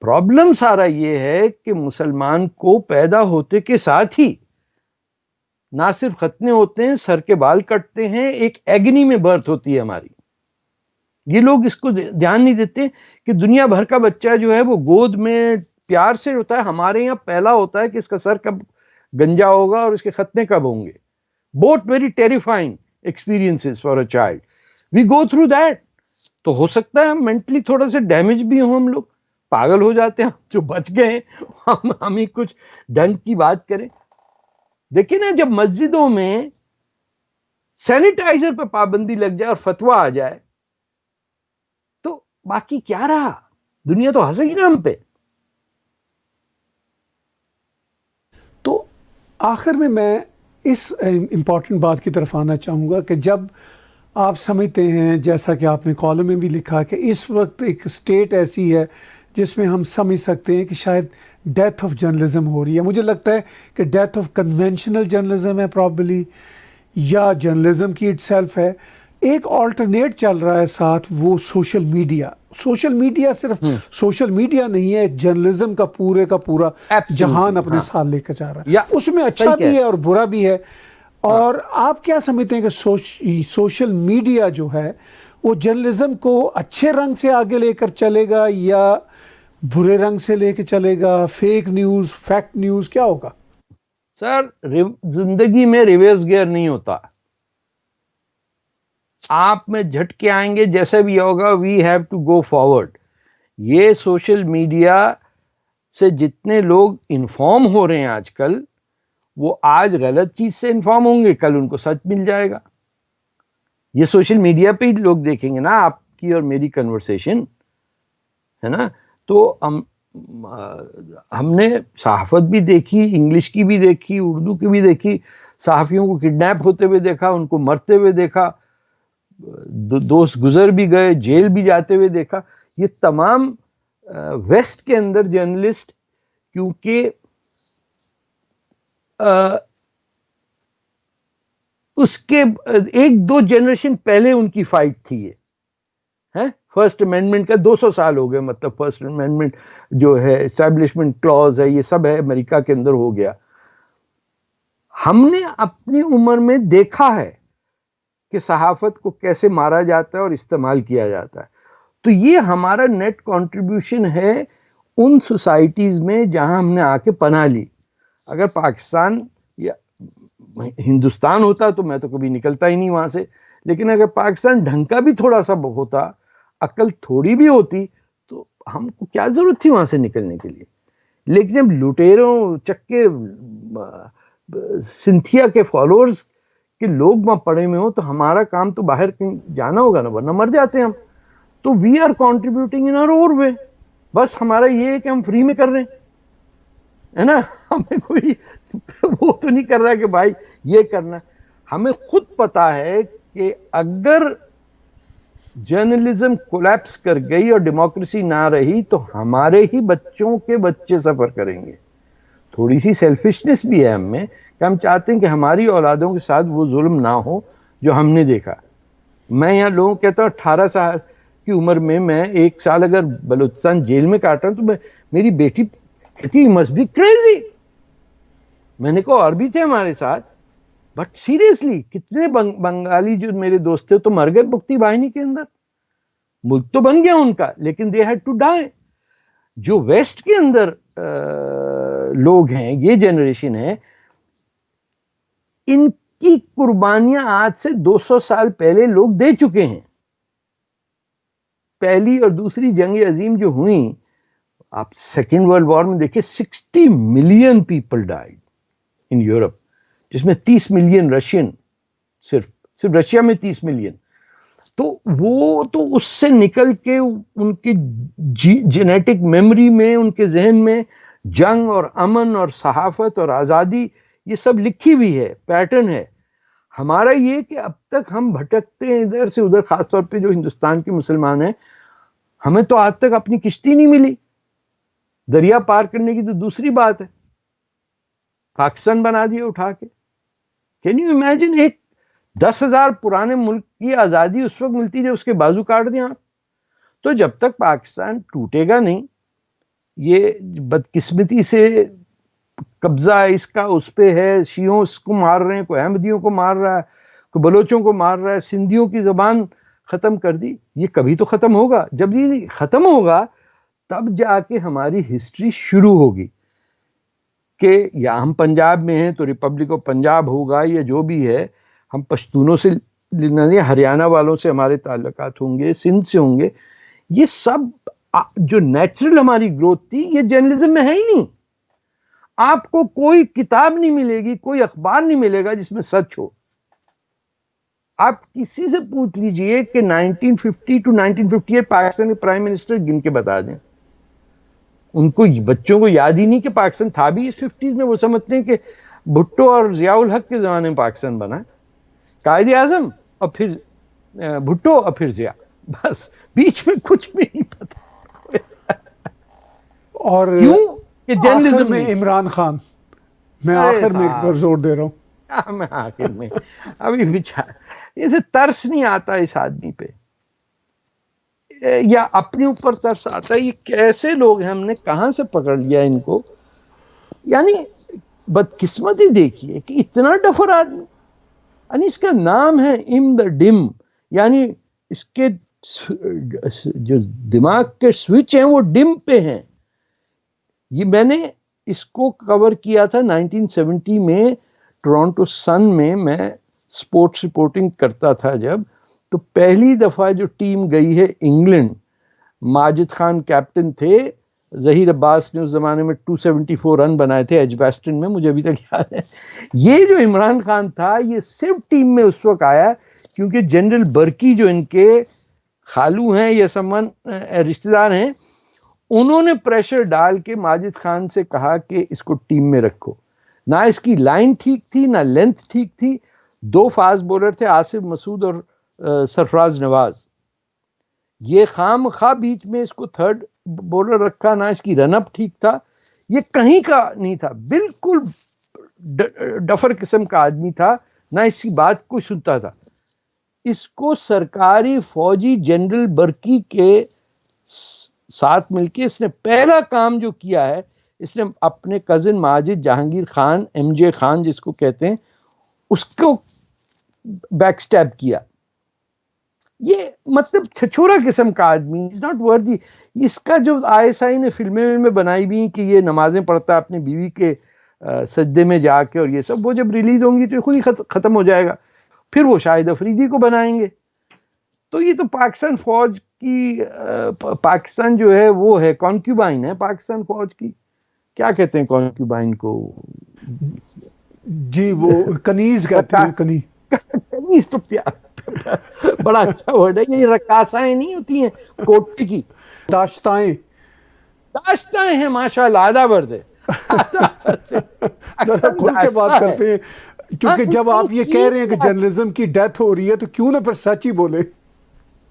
پرابلم سارا یہ ہے کہ مسلمان کو پیدا ہوتے کے ساتھ ہی نہ صرف ختنے ہوتے ہیں, سر کے بال کٹتے ہیں, ایک ایگنی میں برتھ ہوتی ہے ہماری. یہ لوگ اس کو دھیان نہیں دیتے کہ دنیا بھر کا بچہ جو ہے وہ گود میں پیار سے ہوتا ہے. ہمارے یہاں پہلا ہوتا ہے کہ اس کا سر کب گنجا ہوگا اور اس کے ختنے کب ہوں گے. Both very terrifying experiences for a child. We go through that. تو ہو سکتا ہے مینٹلی تھوڑا سا ڈیمیج بھی ہوں, ہم لوگ پاگل ہو جاتے ہیں. جو بچ گئے ہیں ہم ہی کچھ ڈھنگ کی بات کریں. دیکھیں نا, جب مسجدوں میں سینیٹائزر پہ پابندی لگ جائے اور فتویٰ آ جائے تو باقی کیا رہا؟ دنیا تو ہنسے گی نا ہم پہ. تو آخر میں اس امپورٹنٹ بات کی طرف آنا چاہوں گا کہ جب آپ سمجھتے ہیں, جیسا کہ آپ نے کالم میں بھی لکھا, کہ اس وقت ایک اسٹیٹ ایسی ہے جس میں ہم سمجھ سکتے ہیں کہ شاید ڈیتھ آف جرنلزم ہو رہی ہے. مجھے لگتا ہے کہ ڈیتھ آف کنونشنل جرنلزم ہے پرابلی, یا جرنلزم کی اٹ سیلف ہے. ایک آلٹرنیٹ چل رہا ہے ساتھ, وہ سوشل میڈیا. سوشل میڈیا صرف سوشل میڈیا نہیں ہے, جرنلزم کا پورا جہان اپنے ساتھ لے کر جا رہا ہے. اس میں اچھا بھی ہے اور برا بھی ہے. اور آپ کیا سمجھتے ہیں کہ سوشل میڈیا جو ہے وہ جرنلزم کو اچھے رنگ سے آگے لے کر چلے گا یا برے رنگ سے لے کے چلے گا؟ فیک نیوز, فیکٹ نیوز, کیا ہوگا؟ سر, زندگی میں ریورس گیئر نہیں ہوتا. آپ میں جھٹکے آئیں گے, جیسے بھی ہوگا, we have to go forward. یہ سوشل میڈیا سے جتنے لوگ انفارم ہو رہے ہیں آج کل, وہ آج غلط چیز سے انفارم ہوں گے, کل ان کو سچ مل جائے گا. یہ سوشل میڈیا پہ ہی لوگ دیکھیں گے نا آپ کی اور میری کنورسیشن, ہے نا. تو ہم نے صحافت بھی دیکھی, انگلش کی بھی دیکھی, اردو کی بھی دیکھی. صحافیوں کو کڈنیپ ہوتے ہوئے دیکھا, ان کو مرتے ہوئے دیکھا, دوست گزر بھی گئے, جیل بھی جاتے ہوئے دیکھا. یہ تمام ویسٹ کے اندر جرنلسٹ, کیونکہ اس کے 1-2 جنریشن پہلے ان کی فائٹ تھی. یہ ہے فرسٹ امینڈمنٹ کا 200 سال ہو گئے, مطلب فرسٹ امینڈمنٹ جو ہے, اسٹیبلشمنٹ کلوز ہے, یہ سب ہے امریکہ کے اندر ہو گیا. ہم نے اپنی عمر میں دیکھا ہے کہ صحافت کو کیسے مارا جاتا ہے اور استعمال کیا جاتا ہے. تو یہ ہمارا نیٹ کنٹریبیوشن ہے ان سوسائٹیز میں جہاں ہم نے آ کے پناہ لی. اگر پاکستان یا ہندوستان ہوتا تو میں تو کبھی نکلتا ہی نہیں وہاں سے، لیکن اگر پاکستان ڈھنگ کا بھی تھوڑا سا ہوتا، عقل تھوڑی بھی ہوتی، تو ہم کو کیا ضرورت تھی وہاں سے نکلنے کے لیے. لیکن جب لٹیروں چکے سنتھیا کے فالوورز کہ لوگ وہاں پڑے ہوئے ہوں تو ہمارا کام تو باہر کہیں جانا ہوگا نا، ورنہ مر جاتے ہیں ہم. تو وی آر کانٹریبیوٹنگ ان آور اون وے. بس ہمارا یہ ہے کہ ہم فری میں کر رہے ہیں، ہے نا. ہمیں کوئی وہ تو نہیں کر رہا کہ بھائی یہ کرنا. ہمیں خود پتا ہے کہ اگر جرنلزم کولیپس کر گئی اور ڈیموکریسی نہ رہی تو ہمارے ہی بچوں کے بچے سفر کریں گے. تھوڑی سی سیلفشنس بھی ہے ہم میں کہ ہم چاہتے ہیں کہ ہماری اولادوں کے ساتھ وہ ظلم نہ ہو جو ہم نے دیکھا. میں یہاں لوگوں کہتا ہوں 18 سال کی عمر میں 1 سال اگر بلوچستان جیل میں کاٹا ہوں تو میری بیٹی کہتی must be crazy. میں نے کہا اور بھی تھے ہمارے ساتھ، بٹ سیریسلی کتنے بنگالی جو میرے دوست تھے تو مر گئے بھکتی واہنی کے اندر. ملک تو بن گیا ان کا لیکن دے ہیڈ ٹو ڈائی. جو ویسٹ کے اندر لوگ ہیں، یہ جنریشن ہے، ان کی قربانیاں آج سے 200 سال پہلے لوگ دے چکے ہیں. پہلی اور دوسری جنگ عظیم جو ہوئیں، آپ سیکنڈ ورلڈ وار میں دیکھیں 60 million people died in Europe, جس میں 30 ملین رشین، صرف رشیا میں 30 ملین. تو وہ تو اس سے نکل کے ان کی جینیٹک میموری میں، ان کے ذہن میں جنگ اور امن اور صحافت اور آزادی یہ سب لکھی ہوئی ہے، پیٹرن ہے. ہمارا یہ کہ اب تک ہم بھٹکتے ہیں ادھر سے ادھر، خاص طور پہ جو ہندوستان کے مسلمان ہیں. ہمیں تو آج تک اپنی کشتی نہیں ملی، دریا پار کرنے کی تو دوسری بات ہے، پاکستان بنا دیا اٹھا کے. کین یو امیجن ایک 10,000 پرانے ملک کی آزادی اس وقت ملتی جب اس کے بازو کاٹ دیں آپ. تو جب تک پاکستان ٹوٹے گا نہیں، یہ بدقسمتی سے قبضہ اس کا اس پہ ہے، شیعوں اس کو مار رہے ہیں، کوئی احمدیوں کو مار رہا ہے، کوئی بلوچوں کو مار رہا ہے، سندھیوں کی زبان ختم کر دی. یہ کبھی تو ختم ہوگا. جب یہ ختم ہوگا تب جا کے ہماری ہسٹری شروع ہوگی کہ یا ہم پنجاب میں ہیں تو ریپبلک آف پنجاب ہوگا، یا جو بھی ہے ہم پشتونوں سے، ہریانہ والوں سے ہمارے تعلقات ہوں گے، سندھ سے ہوں گے. یہ سب جو نیچرل ہماری گروتھ تھی یہ جرنلزم میں ہے ہی نہیں. آپ کو کوئی کتاب نہیں ملے گی، کوئی اخبار نہیں ملے گا جس میں سچ ہو. آپ کسی سے پوچھ لیجئے کہ 1950 ٹو 1958 پاکستان کے پرائم منسٹر گن کے بتا دیں. ان کو بچوں کو یاد ہی نہیں کہ پاکستان تھا بھی اس 50s میں. وہ سمجھتے ہیں کہ بھٹو اور ضیاء الحق کے زمانے میں پاکستان بنا، قائد اعظم اور پھر بھٹو اور پھر ضیاء، بس بیچ میں کچھ بھی نہیں پتا. اور کیوں کہ آخر جرنلزم میں عمران خان، میں ارے آخر میں ایک بار زور دے رہا ہوں، میں آخر میں ابھی بچار اسے ترس نہیں آتا اس آدمی پہ، یا اپنے اوپر ترس آتا ہے. یہ کیسے لوگ ہیں، ہم نے کہاں سے پکڑ لیا ان کو. یعنی بدقسمتی دیکھیے کہ اتنا ڈفر آدمی. یعنی اس کا نام ہے ام دا ڈم، یعنی اس کے جو دماغ کے سوئچ ہیں وہ ڈم پہ ہیں. یہ میں نے اس کو کور کیا تھا 1970 میں ٹورانٹو سن میں سپورٹس رپورٹنگ کرتا تھا جب. تو پہلی دفعہ جو ٹیم گئی ہے انگلینڈ، ماجد خان کیپٹن تھے، ظہیر عباس نے اس زمانے میں 274 رن بنائے تھے ایجباسٹن میں، مجھے ابھی تک یاد ہے. یہ جو عمران خان تھا یہ صرف ٹیم میں اس وقت آیا کیونکہ جنرل برکی جو ان کے خالو ہیں یا سمن رشتہ دار ہیں، انہوں نے پریشر ڈال کے ماجد خان سے کہا کہ اس کو ٹیم میں رکھو. نہ اس کی لائن ٹھیک تھی، نہ لینتھ ٹھیک تھی. 2 فاسٹ بولر تھے، آصف مسعود اور سرفراز نواز. یہ خام خواہ بیچ میں اس کو 3rd بولر رکھا. نہ اس کی رن اپ ٹھیک تھا، یہ کہیں کا نہیں تھا، بالکل ڈفر قسم کا آدمی تھا، نہ اس کی بات کوئی سنتا تھا. اس کو سرکاری فوجی جنرل برکی کے ساتھ مل کے اس نے پہلا کام جو کیا ہے، اس نے اپنے cousin Majid Jahangir Khan, M J Khan جس کو کہتے ہیں، اس کو بیک سٹیپ کیا. یہ مطلب چھچورا قسم کا آدمی، از ناٹ ورتھی. اس کا جو ISI نے فلمیں بنائی بھی کہ یہ نمازیں پڑھتا ہے اپنی بیوی کے سجدے میں جا کے، اور یہ سب وہ جب ریلیز ہوں گی تو خود ہی ختم ہو جائے گا. پھر وہ شاہد افریدی کو بنائیں گے. تو یہ تو پاکستان فوج کی، پاکستان جو ہے وہ ہے کانکیوبائن ہے پاکستان فوج کی. کیا کہتے ہیں کانکیوبائن کو؟ جی وہ کنیز کہتے ہیں. کنیز تو بڑا اچھا ورڈ ہے. یہ رقاصائیں نہیں ہوتی ہیں کوٹی کی، داشتائیں ہیں ماشاء اللہ. آدھا برد ہے، ذرا کھل کے بات کرتے ہیں، چونکہ جب آپ یہ کہہ رہے ہیں کہ جرنلزم کی ڈیتھ ہو رہی ہے تو کیوں نہ پھر سچ ہی بولے.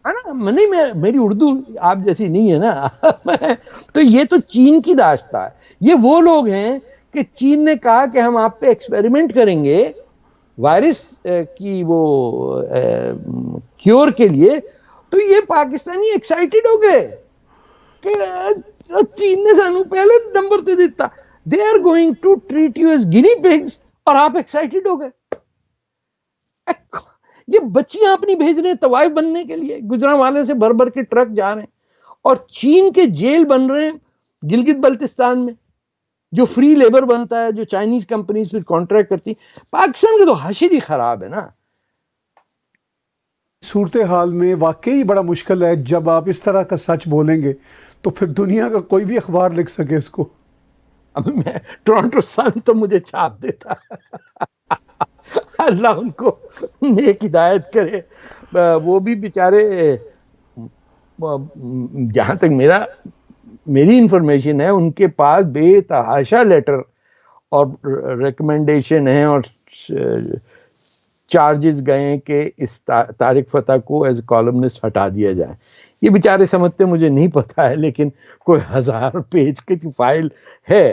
نہیں، میری اردو آپ جیسی نہیں ہے نا. تو یہ تو چین کی داشتہ ہے. یہ وہ لوگ ہیں کہ چین نے کہا کہ ہم آپ پہ ایکسپیریمنٹ کریں گے وائرس کی وہ کیور کے لیے. تو یہ پاکستانی ایکسائٹڈ ہو گئے کہ چین نے سانو پہلے نمبر تے دیتا، they are going to treat you as guinea pigs, اور آپ ایکسائٹڈ ہو گئے. یہ بچیاں اپنی بھیج رہے ہیں طوائف بننے کے لیے، گجرانوالے سے بھر بھر کے ٹرک جا رہے ہیں، اور چین کے جیل بن رہے ہیں گلگت بلتستان میں، جو فری لیبر بنتا ہے، جو چائنیز کمپنیز پھر کانٹریکٹ کرتی. پاکستان کا تو حشر ہی خراب ہے نا. صورتحال میں واقعی بڑا مشکل ہے. جب آپ اس طرح کا سچ بولیں گے تو پھر دنیا کا کوئی بھی اخبار لکھ سکے اس کو. اب میں ٹورانٹو سن تو مجھے چھاپ دیتا. اللہ ان کو نیک ہدایت کرے. وہ بھی بیچارے، جہاں تک میری انفارمیشن ہے، ان کے پاس بے تحاشا لیٹر اور ریکمنڈیشن ہیں اور چارجز گئے کہ اس طارق فتح کو ایز کالمنسٹ ہٹا دیا جائے. یہ بیچارے سمجھتے مجھے نہیں پتا ہے، لیکن کوئی 1000 پیج کی فائل ہے.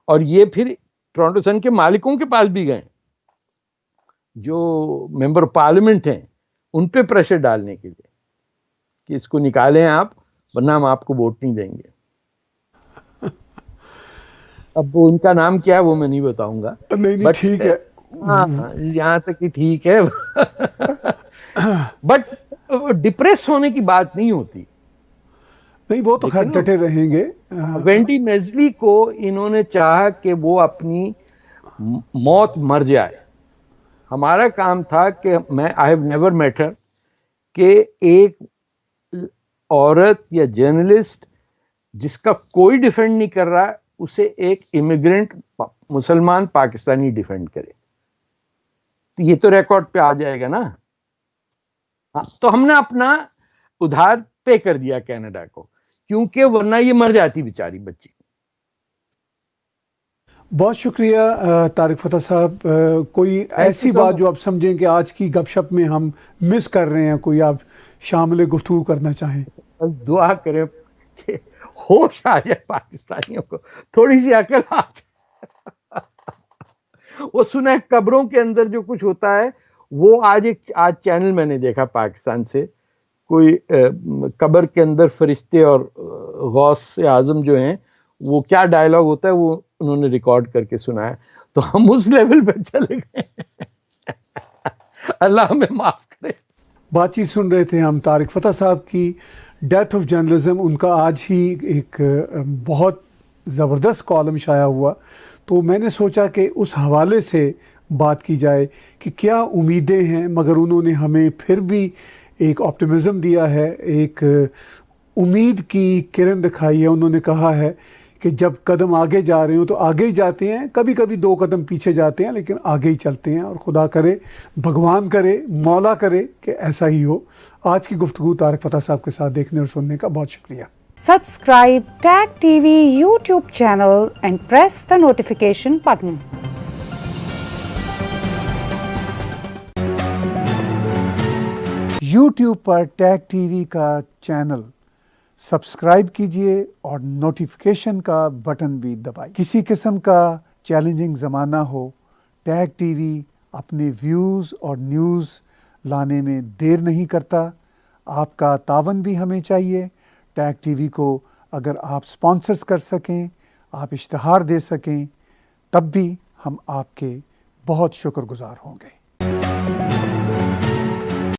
اور یہ پھر ٹورانٹو سن کے مالکوں کے پاس بھی گئے، جو ممبر پارلیمنٹ ہیں، ان پہ پریشر ڈالنے کے لیے کہ اس کو نکالیں آپ، ورنہ ہم آپ کو ووٹ نہیں دیں گے. اب ان کا نام کیا ہے وہ میں نہیں بتاؤں گا. نہیں ٹھیک ہے، ہاں یہاں تک کہ ٹھیک ہے. بٹ ڈپریس ہونے کی بات نہیں ہوتی. نہیں وہ تو خیر ڈٹے رہیں گے. وینڈی میزلی کو انہوں نے چاہا کہ وہ اپنی موت مر جائے. ہمارا کام تھا کہ میں آئی ہیو نیور میٹ ہر، کہ ایک عورت یا جرنلسٹ جس کا کوئی ڈیفینڈ نہیں کر رہا، اسے ایک امیگرینٹ مسلمان پاکستانی ڈیفینڈ کرے. تو یہ تو ریکارڈ پہ آ جائے گا نا. تو ہم نے اپنا ادھار پے کر دیا کینیڈا کو، کیونکہ ورنہ یہ مر جاتی بیچاری بچی. بہت شکریہ طارق فتح صاحب. کوئی ایسی بات جو آپ سمجھیں کہ آج کی گپ شپ میں ہم مس کر رہے ہیں، کوئی آپ شامل گفتگو کرنا چاہیں؟ بس دعا کریں کہ ہوش آ جائے پاکستانیوں کو، تھوڑی سی عقل آ جائے. وہ سنا ہے قبروں کے اندر جو کچھ ہوتا ہے وہ آج چینل میں نے دیکھا پاکستان سے، کوئی قبر کے اندر فرشتے اور غوث اعظم جو ہیں وہ کیا ڈائلاگ ہوتا ہے وہ انہوں نے ریکارڈ کر کے سنا ہے. تو ہم اس لیول پہ چلے گئے. اللہ ہمیں معاف کرے. بات چیت سن رہے تھے ہم طارق فتح صاحب کی، ڈیتھ آف جرنلزم. ان کا آج ہی ایک بہت زبردست کالم شائع ہوا، تو میں نے سوچا کہ اس حوالے سے بات کی جائے کہ کیا امیدیں ہیں. مگر انہوں نے ہمیں پھر بھی ایک آپٹیمزم دیا ہے، ایک امید کی کرن دکھائی ہے. انہوں نے کہا ہے کہ جب قدم آگے جا رہے ہوں تو آگے ہی جاتے ہیں، کبھی کبھی 2 قدم پیچھے جاتے ہیں، لیکن آگے ہی چلتے ہیں. اور خدا کرے، بھگوان کرے، مولا کرے کہ ایسا ہی ہو. آج کی گفتگو طارق فتح صاحب کے ساتھ دیکھنے اور سننے کا بہت شکریہ. Subscribe Tag TV YouTube channel and press the notification button. YouTube per tag T V کا چینل سبسکرائب کیجئے اور نوٹیفیکیشن کا بٹن بھی دبائیے. کسی قسم کا چیلنجنگ زمانہ ہو، ٹیگ ٹی وی اپنے ویوز اور نیوز لانے میں دیر نہیں کرتا. آپ کا تعاون بھی ہمیں چاہیے. ٹیگ ٹی وی کو اگر آپ سپانسرز کر سکیں، آپ اشتہار دے سکیں، تب بھی ہم آپ کے بہت شکر گزار ہوں گے.